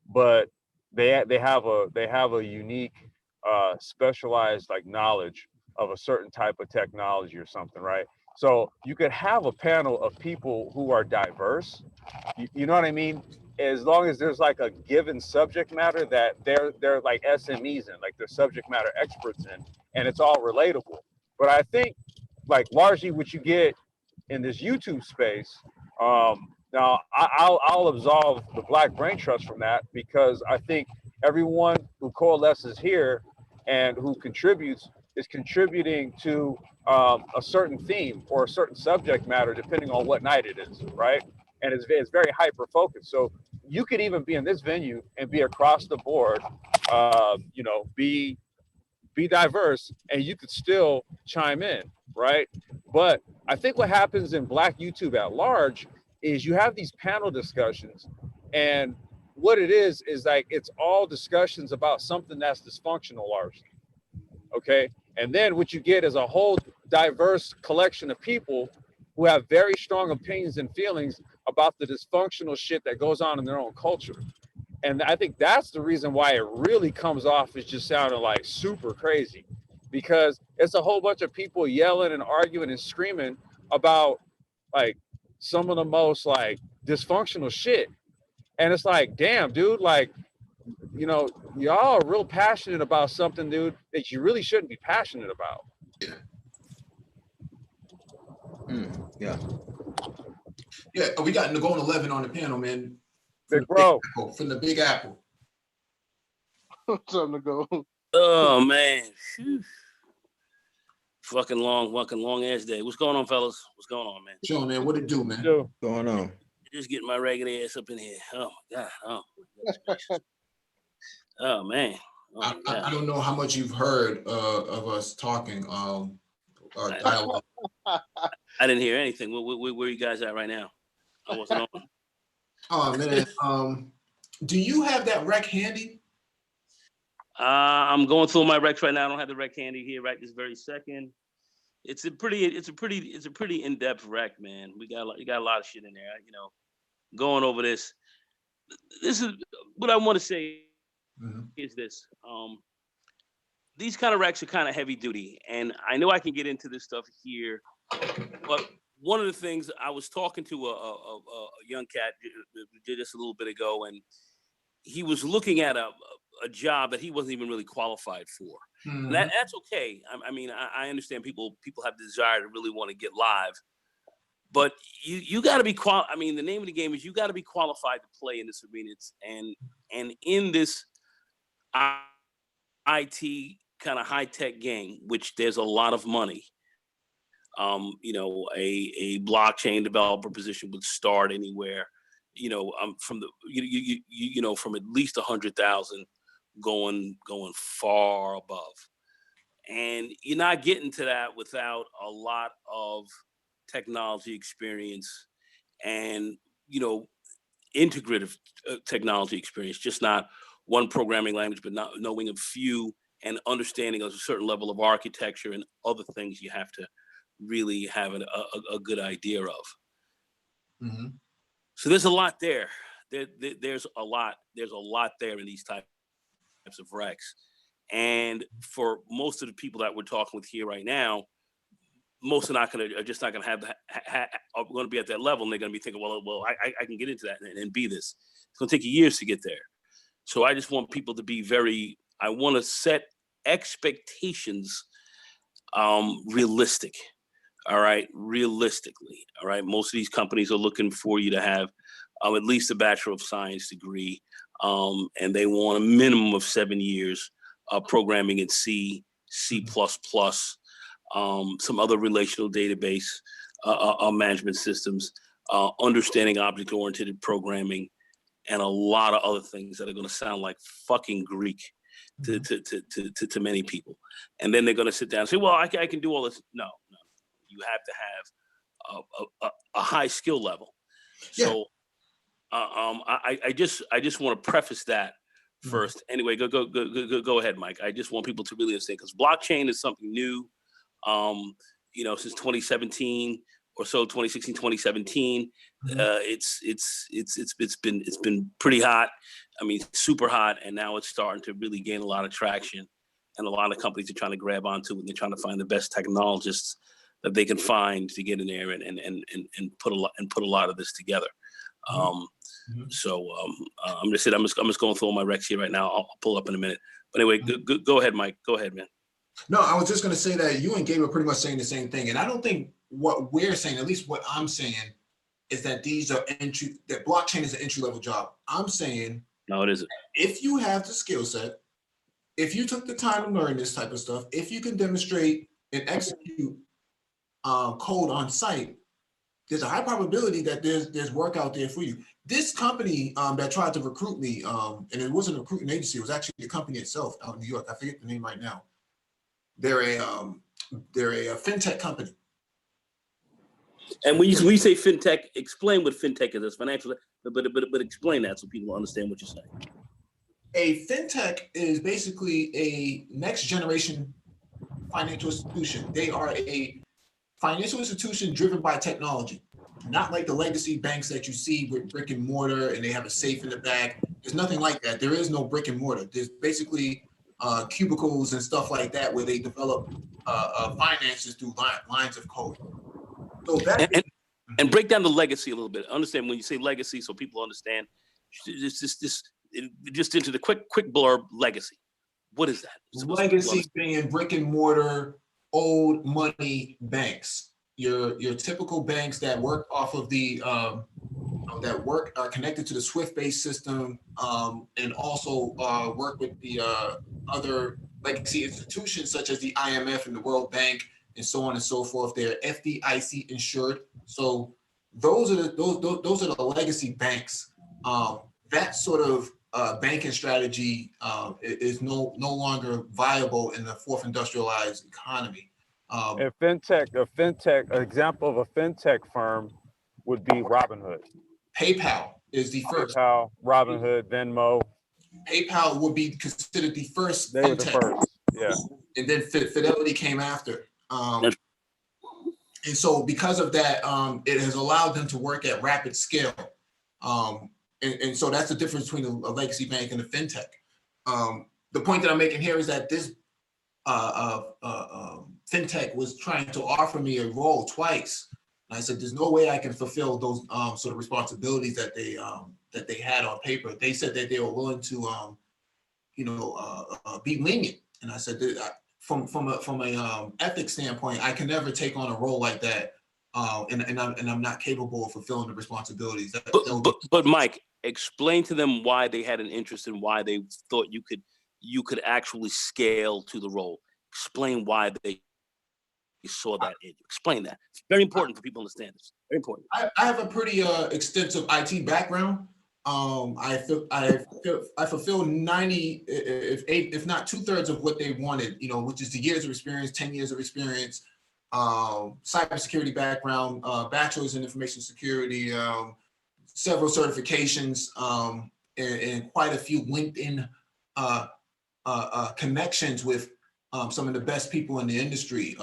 but they have a unique specialized like knowledge of a certain type of technology or something, right? So you could have a panel of people who are diverse, you know what I mean? As long as there's like a given subject matter that they're like SMEs in, like they're subject matter experts in, and it's all relatable. But I think like largely what you get in this YouTube space, now I'll absolve the Black Brain Trust from that, because I think everyone who coalesces here and who contributes is contributing to a certain theme or a certain subject matter, depending on what night it is, right? And it's very hyper focused. So you could even be in this venue and be across the board, be diverse, and you could still chime in, right? But I think what happens in Black YouTube at large is you have these panel discussions, and what it is like it's all discussions about something that's dysfunctional largely, okay? And then what you get is a whole diverse collection of people who have very strong opinions and feelings about the dysfunctional shit that goes on in their own culture. And I think that's the reason why it really comes off as just sounding like super crazy, because it's a whole bunch of people yelling and arguing and screaming about like some of the most like dysfunctional shit. And it's like, damn, dude, like, y'all are real passionate about something, dude, that you really shouldn't be passionate about. Yeah, we got Nagone 11 on the panel, man. Big bro. From the Big Apple. What's up, Nagone? Oh, man. Whew. Fucking long ass day. What's going on, fellas? What's going on, man? Sure, man. What it do, man? What's going on? Just getting my ragged ass up in here. Oh, my God. Oh, oh man. Oh, I don't know how much you've heard of us talking, dialogue. I didn't hear anything. Where you guys at right now? I wasn't on. Oh man, do you have that rec handy? I'm going through my recs right now. I don't have the rec handy here right this very second. It's a pretty in-depth rec, man. You got a lot of shit in there. You know, going over this. This is what I want to say is this. These kind of recs are kind of heavy duty, and I know I can get into this stuff here, but one of the things I was talking to a young cat just a little bit ago, and he was looking at a job that he wasn't even really qualified for. And that's okay. I mean, I understand people have the desire to really want to get live, but you got to be I mean, the name of the game is you got to be qualified to play in this arena. And in this IT kind of high tech game, which there's a lot of money. You know, a blockchain developer position would start anywhere. You know, from the you know from at least 100,000 going far above, and you're not getting to that without a lot of technology experience and integrative technology experience, just not one programming language, but not knowing a few and understanding a certain level of architecture and other things you have to really have a good idea of. So there's a lot there. There's a lot there in these types of recs. And for most of the people that we're talking with here right now, most are just not going to are going to be at that level, and they're going to be thinking, well, I can get into that and be this. It's going to take you years to get there. So I just want people to be I want to set expectations realistic. All right, realistically. All right, most of these companies are looking for you to have at least a Bachelor of Science degree, and they want a minimum of 7 years programming in C, C++, some other relational database management systems, understanding object-oriented programming, and a lot of other things that are going to sound like fucking Greek to many people. And then they're going to sit down and say, well, I can do all this. No. You have to have a high skill level. Yeah. So I just want to preface that first. Anyway, go ahead, Mike. I just want people to really understand, because blockchain is something new. Since 2017 or so, 2016, 2017, it's been pretty hot. I mean, super hot, and now it's starting to really gain a lot of traction, and a lot of companies are trying to grab onto it, and they're trying to find the best technologists that they can find to get in there and put a lot of this together. So I'm just going through all my recs here right now. I'll pull up in a minute. But anyway, go ahead, Mike. Go ahead, man. No, I was just going to say that you and Gabe are pretty much saying the same thing. And I don't think what we're saying, at least what I'm saying, is that that blockchain is an entry-level job. I'm saying, no, it isn't. If you have the skill set, if you took the time to learn this type of stuff, if you can demonstrate and execute code on site, there's a high probability that there's work out there for you. This company that tried to recruit me, and it wasn't a recruiting agency, it was actually the company itself out in New York. I forget the name right now. They're a fintech company. And when you say fintech, explain what fintech is. It's financial, but explain that so people understand what you're saying. A fintech is basically a next generation financial institution. They are a financial institution driven by technology, not like the legacy banks that you see with brick and mortar and they have a safe in the back. There's nothing like that. There is no brick and mortar. There's basically cubicles and stuff like that where they develop finances through lines of code. So that and break down the legacy a little bit. Understand when you say legacy, so people understand. Just into the quick blurb. Legacy. What is that? Legacy being brick and mortar, old money banks. Your typical banks that work off of the are connected to the Swift-based system, and also work with the other legacy institutions such as the IMF and the World Bank and so on and so forth. They're FDIC insured. So those are the legacy banks. That sort of banking strategy is no longer viable in the fourth industrialized economy. An example of a fintech firm would be Robinhood. PayPal. is the first. PayPal, Robinhood, Venmo. PayPal would be considered the first. They were the fintech. first. Yeah. And then Fidelity came after. And so because of that, it has allowed them to work at rapid scale. And so that's the difference between a legacy bank and a fintech. The point that I'm making here is that this fintech was trying to offer me a role twice. And I said, there's no way I can fulfill those sort of responsibilities that they had on paper. They said that they were willing to, be lenient. And I said, from a ethics standpoint, I can never take on a role like that, and I'm not capable of fulfilling the responsibilities. But Mike, explain to them why they had an interest and why they thought you could actually scale to the role. Explain why they saw that in you. Explain that. It's very important for people to understand this. Very important. I have a pretty extensive IT background. I fulfilled 90, if not 2/3 of what they wanted, which is the years of experience, 10 years of experience, cybersecurity background, bachelor's in information security, several certifications, and quite a few LinkedIn connections with some of the best people in the industry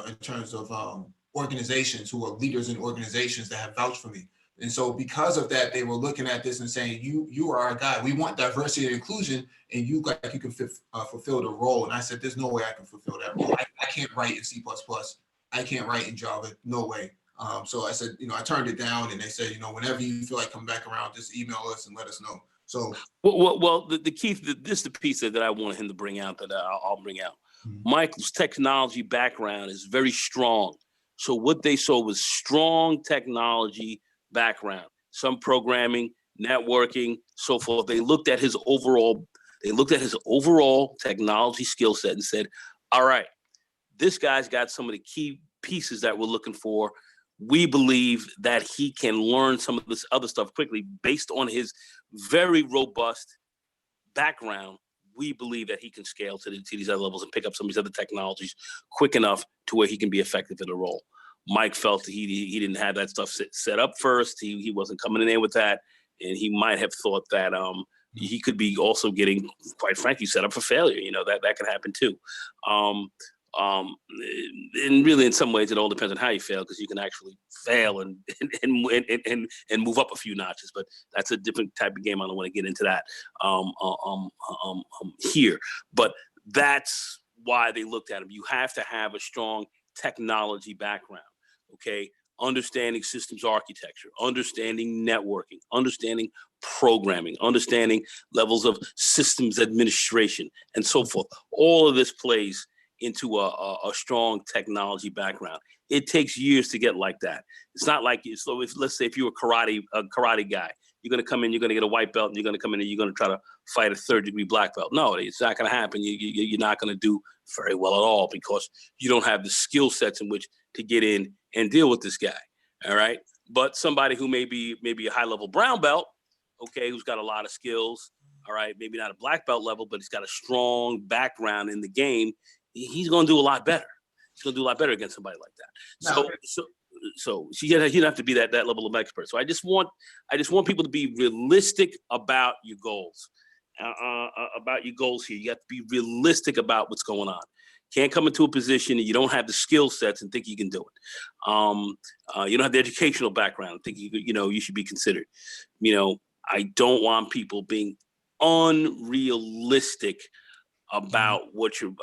in terms of organizations who are leaders in organizations that have vouched for me. And so because of that, they were looking at this and saying, you are our guy. We want diversity and inclusion, and you can fulfill the role. And I said, there's no way I can fulfill that role. I can't write in C++. I can't write in Java. No way. So I said, I turned it down, and they said, whenever you feel like coming back around, just email us and let us know. So well, the key, this is the piece that I wanted him to bring out that I'll bring out. Mm-hmm. Michael's technology background is very strong. So what they saw was strong technology background, some programming, networking, so forth. They looked at his overall technology skill set and said, all right, this guy's got some of the key pieces that we're looking for. We believe that he can learn some of this other stuff quickly based on his very robust background. We believe that he can scale to these other levels and pick up some of these other technologies quick enough to where he can be effective in the role. Mike felt that he didn't have that stuff set up first. He wasn't coming in there with that, and he might have thought that he could be also getting, quite frankly, set up for failure. That could happen too. And really, in some ways, it all depends on how you fail, because you can actually fail and move up a few notches. But that's a different type of game. I don't want to get into that here. But that's why they looked at him. You have to have a strong technology background. Okay, understanding systems architecture, understanding networking, understanding programming, understanding levels of systems administration, and so forth. All of this plays into a strong technology background. It takes years to get like that. It's not like, let's say if you're a karate guy, you're going to come in, you're going to get a white belt, and you're going to come in and you're going to try to fight a 3rd-degree black belt. No, it's not going to happen. You're not going to do very well at all, because you don't have the skill sets in which to get in and deal with this guy. All right. But somebody who may be a high-level brown belt, okay, who's got a lot of skills, all right, maybe not a black belt level, but he's got a strong background in the game, he's going to do a lot better. He's going to do a lot better against somebody like that. No. So you don't have to be that level of expert. So I just want people to be realistic about your goals. Here. You have to be realistic about what's going on. Can't come into a position and you don't have the skill sets and think you can do it. You don't have the educational background and think you should be considered. I don't want people being unrealistic about what you're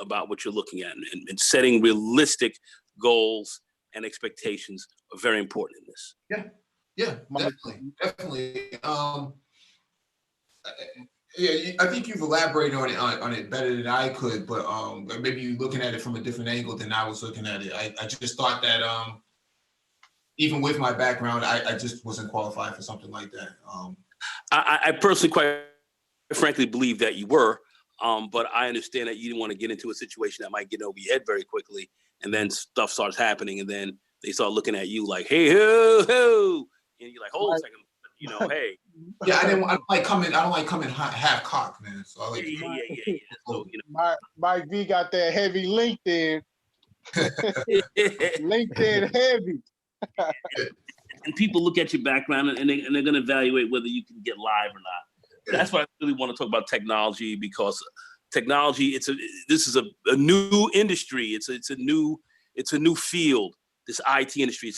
looking at, and setting realistic goals and expectations are very important in this. Yeah, definitely. I think you've elaborated on it better than I could, but maybe you're looking at it from a different angle than I was looking at it. I just thought that even with my background, I just wasn't qualified for something like that. I personally, quite frankly, believe that you were. But I understand that you didn't want to get into a situation that might get over your head very quickly, and then stuff starts happening, and then they start looking at you like, "Hey, ho!" And you're like, "Hold a second, hey." Yeah, I don't like coming half cocked, man. So I like. Yeah. So, Mike V got that heavy LinkedIn. LinkedIn heavy. and people look at your background and they're going to evaluate whether you can get live or not. But that's why I really want to talk about technology, because technology, this is a new industry. It's a new field. This IT industry,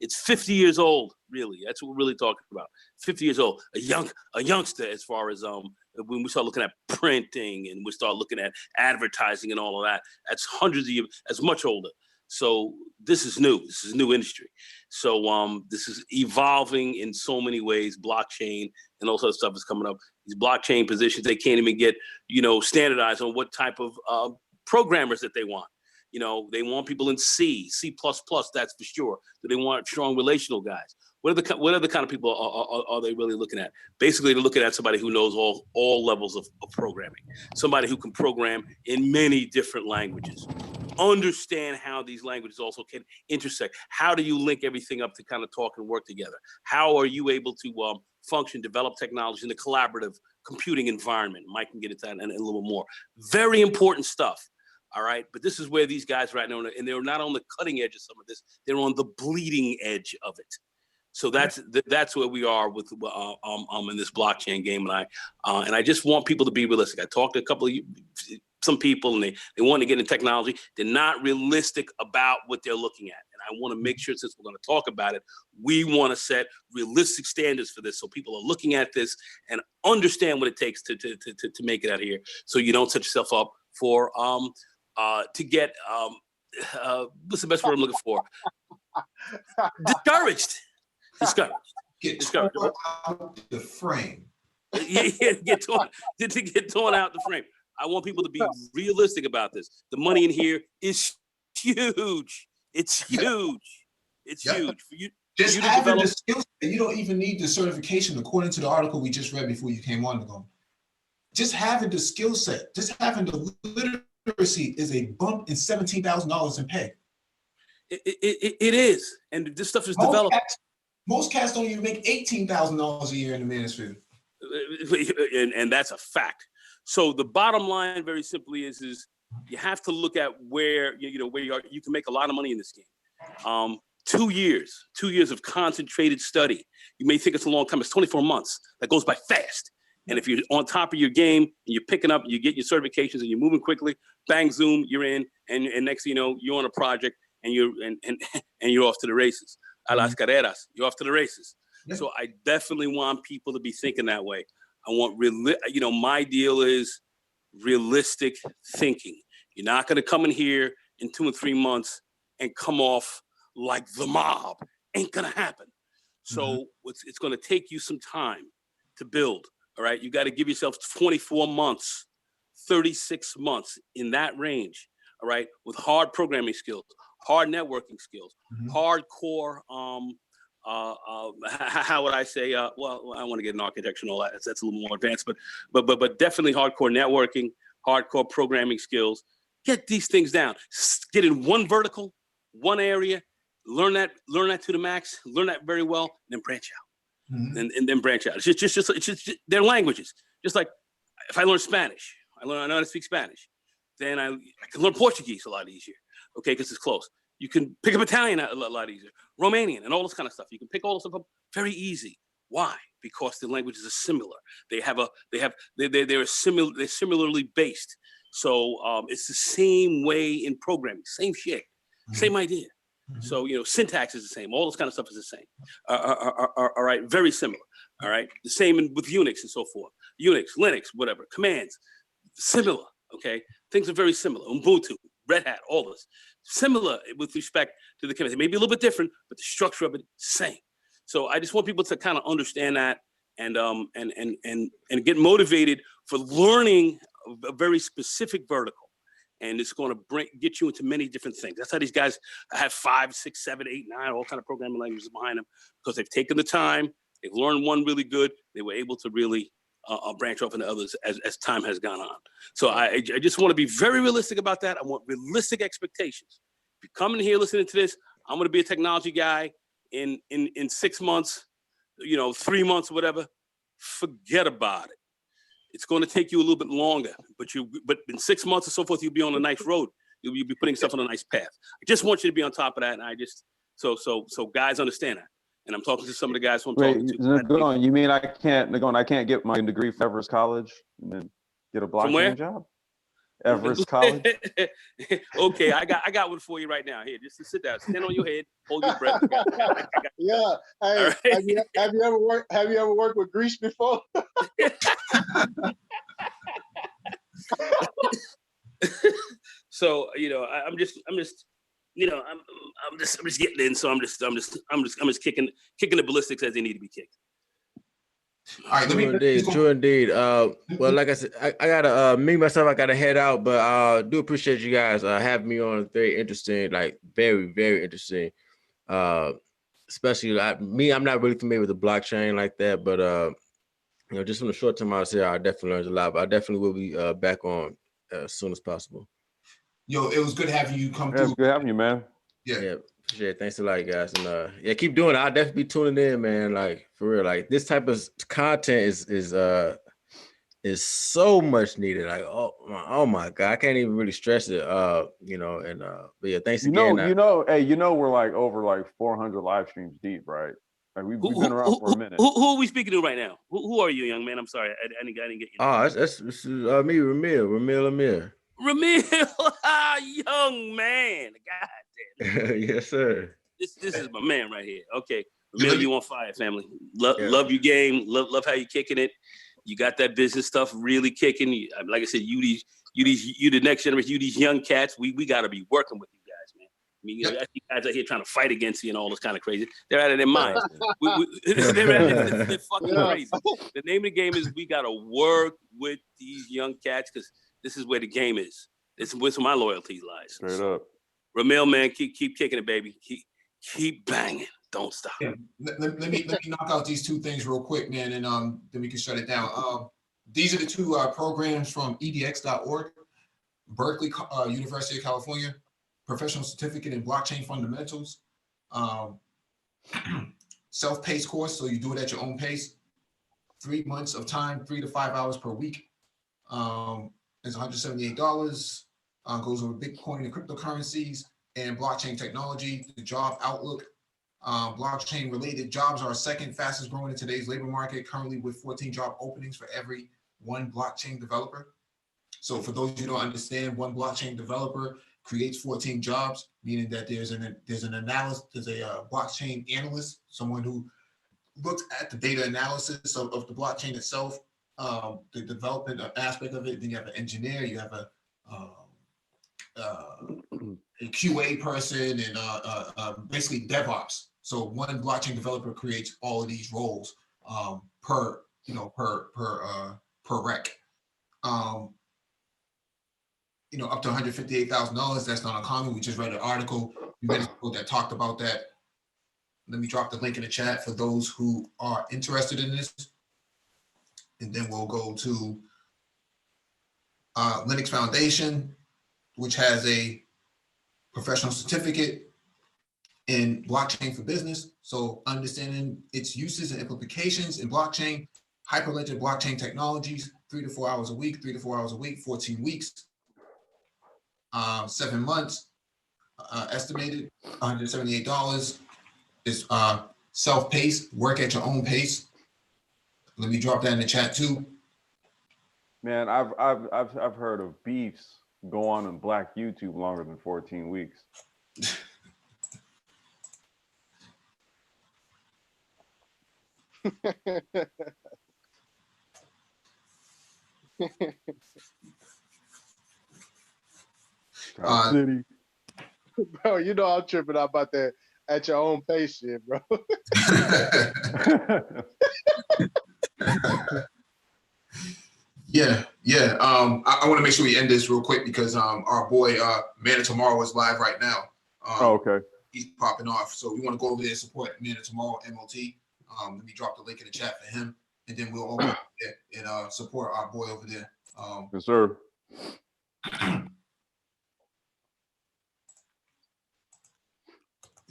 it's 50 years old, really. That's what we're really talking about. 50 years old, a youngster, as far as when we start looking at printing and we start looking at advertising and all of that. That's hundreds of years, as much older. So this is new. This is a new industry. So this is evolving in so many ways. Blockchain and all sorts of stuff is coming up. These blockchain positions, they can't even get standardized on what type of programmers that they want. They want people in C++, that's for sure. Do they want strong relational guys? What other kind of people are they really looking at? Basically, they're looking at somebody who knows all levels of programming, somebody who can program in many different languages, understand how these languages also can intersect. How do you link everything up to kind of talk and work together? How are you able to function, develop technology in a collaborative computing environment? Mike can get into that and a little more. Very important stuff. All right, but this is where these guys right now, and they're not on the cutting edge of some of this; they're on the bleeding edge of it. So that's where we are with in this blockchain game, and I just want people to be realistic. I talked to some people, and they want to get into technology. They're not realistic about what they're looking at, and I want to make sure, since we're going to talk about it, we want to set realistic standards for this, so people are looking at this and understand what it takes to make it out here, so you don't set yourself up for to get what's the best word I'm looking for? Discouraged. Get torn out the frame. Get torn out the frame. I want people to be realistic about this. The money in here is huge. It's huge. It's huge. For you, just having the skills, you don't even need the certification, according to the article we just read before you came on ago. Just having the skill set, just having the literacy is a bump in $17,000 in pay. It is, and this stuff is developed. Most cats don't even make $18,000 a year in the manosphere, and that's a fact. So the bottom line, very simply, is you have to look at where where you are. You can make a lot of money in this game. 2 years of concentrated study. You may think it's a long time. It's 24 months. That goes by fast. And if you're on top of your game and you're picking up, you get your certifications and you're moving quickly, bang, zoom, you're in, and next thing you know, you're on a project and you're off to the races. A las carreras, you're off to the races. Yeah. So I definitely want people to be thinking that way. I want my deal is realistic thinking. You're not going to come in here in 2 or 3 months and come off like the mob. Ain't going to happen. So it's going to take you some time to build. All right, you got to give yourself 24 months, 36 months, in that range. All right, with hard programming skills, hard networking skills, hardcore. How would I say? Well, I want to get an architecture and all that. That's a little more advanced, but definitely hardcore networking, hardcore programming skills. Get these things down. Get in one vertical, one area. Learn that to the max. Learn that very well, and then branch out. And then branch out. It's just their languages. Just like if I learn Spanish, I know how to speak Spanish. Then I can learn Portuguese a lot easier. Okay, because it's close. You can pick up Italian a lot easier, Romanian, and all this kind of stuff. You can pick all this stuff up very easy. Why? Because the languages are similar. They're similarly based. So it's the same way in programming, same shit, same idea. So, syntax is the same. All this kind of stuff is the same. All right. Very similar. All right. The same with Unix and so forth. Unix, Linux, whatever. Commands, similar. Okay. Things are very similar. Ubuntu, Red Hat, all this. Similar with respect to the commands. It may be a little bit different, but the structure of it, same. So I just want people to kind of understand that and get motivated for learning a very specific vertical. And it's going to get you into many different things. That's how these guys have 5, 6, 7, 8, 9, all kind of programming languages behind them, because they've taken the time, they've learned one really good, they were able to really branch off into others as time has gone on. So I just want to be very realistic about that. I want realistic expectations. If you're coming here listening to this, I'm going to be a technology guy in 6 months, 3 months, whatever. Forget about it. It's going to take you a little bit longer, but in 6 months or so forth, you'll be on a nice road. You'll be putting stuff on a nice path. I just want you to be on top of that, and I just so guys understand that. and I'm talking to some of the guys who I'm Wait, talking to. Nagon, you mean I can't get my degree from Everest College and then get a From where? blockchain job? Everest College. Okay, I got one for you right now. Here, just sit down, stand on your head, hold your breath. Yeah. Hey, right. have you ever worked with grease before? So I'm just getting in. So I'm just kicking the ballistics as they need to be kicked. All right, True indeed. Well, like I said, I gotta me myself. I gotta head out, but do appreciate you guys having me on. Very interesting, like very very interesting. Especially I'm not really familiar with the blockchain like that, but just from the short time I was here, I definitely learned a lot. But I definitely will be back on as soon as possible. Yo, it was good having you come Yeah, through. it's good having you, man. Yeah. Appreciate it. Thanks a lot, guys. And keep doing it. I'll definitely be tuning in, man. Like for real. Like this type of content is so much needed. Like, oh my God. I can't even really stress it. But yeah, thanks again. We're like over like 400 live streams deep, right? Like we've been around for a minute. Who are we speaking to right now? Who are you, young man? I'm sorry, I didn't get you. Oh, that's me, Ramil Amir. Ramil, young man. God damn. Yes, sir. This is my man right here. Okay, Ramil, you on fire, family. Love your game. Love how you kicking it. You got that business stuff really kicking. Like I said, you the next generation. You these young cats. We got to be working with you guys, man. I mean, I see guys out here trying to fight against you and all this kind of crazy. They're out of their minds. They're fucking crazy. The name of the game is we got to work with these young cats because this is where the game is. This is where my loyalty lies. Straight up. Ramil, man, keep kicking it, baby. Keep banging. Don't stop. Yeah. Let me knock out these two things real quick, man, and then we can shut it down. These are the two programs from edx.org, Berkeley University of California, Professional Certificate in Blockchain Fundamentals, self-paced course, so you do it at your own pace. 3 months of time, 3 to 5 hours per week. It's $178. Goes over Bitcoin and cryptocurrencies and blockchain technology, the job outlook. Blockchain related jobs are second fastest growing in today's labor market, currently with 14 job openings for every one blockchain developer. So for those who don't understand, one blockchain developer creates 14 jobs, meaning that there's an analyst, there's a blockchain analyst, someone who looks at the data analysis of the blockchain itself, the development aspect of it. Then you have an engineer, you have a QA person, and basically DevOps. So one blockchain developer creates all of these roles per rec. Up to $158,000. That's not uncommon. We just read an article that talked about that. Let me drop the link in the chat for those who are interested in this. And then we'll go to Linux Foundation, which has a professional certificate in blockchain for business. So understanding its uses and implications in blockchain, hyperledger blockchain technologies, 3 to 4 hours a week, 14 weeks, 7 months, estimated $178. Is self-paced, work at your own pace. Let me drop that in the chat too. Man, I've heard of beefs go on in Black YouTube longer than 14 weeks. City. Bro, you know I'm tripping out about that at your own pace shit, bro. Yeah. I want to make sure we end this real quick because our boy Man of Tomorrow is live right now. Okay. He's popping off, so we want to go over there and support Man of Tomorrow MOT. Let me drop the link in the chat for him, and then we'll all go there and support our boy over there. Yes, sir.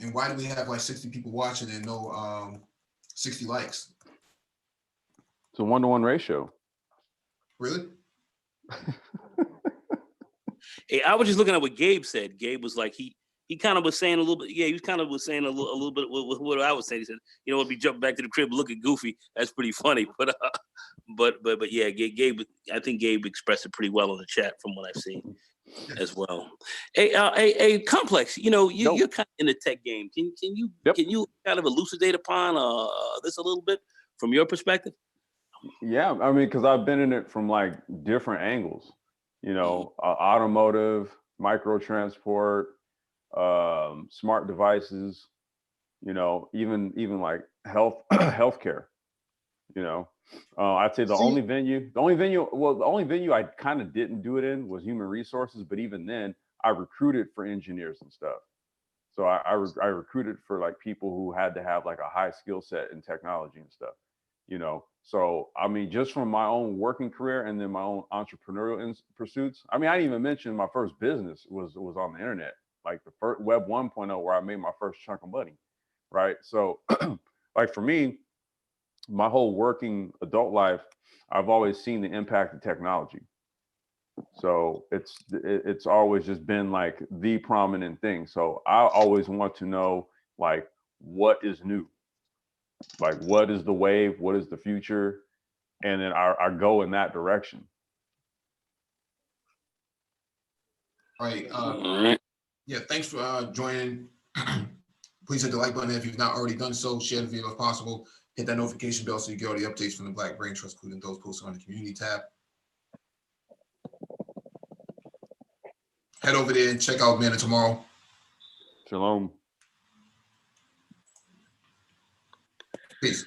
And why do we have like 60 people watching and no 60 likes? It's a 1-to-1 ratio. Really? Hey, I was just looking at what Gabe said. Gabe was like, he kind of was saying a little bit. Yeah, he was kind of was saying a little bit with what I was saying. He said, you know, if we jump back to the crib, look at Goofy. That's pretty funny. But yeah, Gabe. I think Gabe expressed it pretty well in the chat from what I've seen as well. Hey, Complex. You know, you're kind of in the tech game. Can you kind of elucidate upon this a little bit from your perspective? Yeah, I mean, because I've been in it from like different angles. You know, automotive, micro transport, smart devices. You know, even like healthcare. You know, I'd say the only venue I kind of didn't do it in was human resources, but even then I recruited for engineers and stuff. So I recruited for like people who had to have like a high skill set in technology and stuff, you know? So, I mean, just from my own working career and then my own entrepreneurial pursuits, I mean, I didn't even mention my first business was on the internet, like the first Web 1.0 where I made my first chunk of money, right? So like for me, my whole working adult life, I've always seen the impact of technology. So it's always just been like the prominent thing. So I always want to know like what is new, like what is the wave, what is the future, and then I go in that direction. All right. Yeah, thanks for joining. Please hit the like button if you've not already done so. Share the video if possible. Hit that notification bell so you get all the updates from the Black Brain Trust, including those posted on the community tab. Head over there and check out Man of Tomorrow. Shalom. Peace.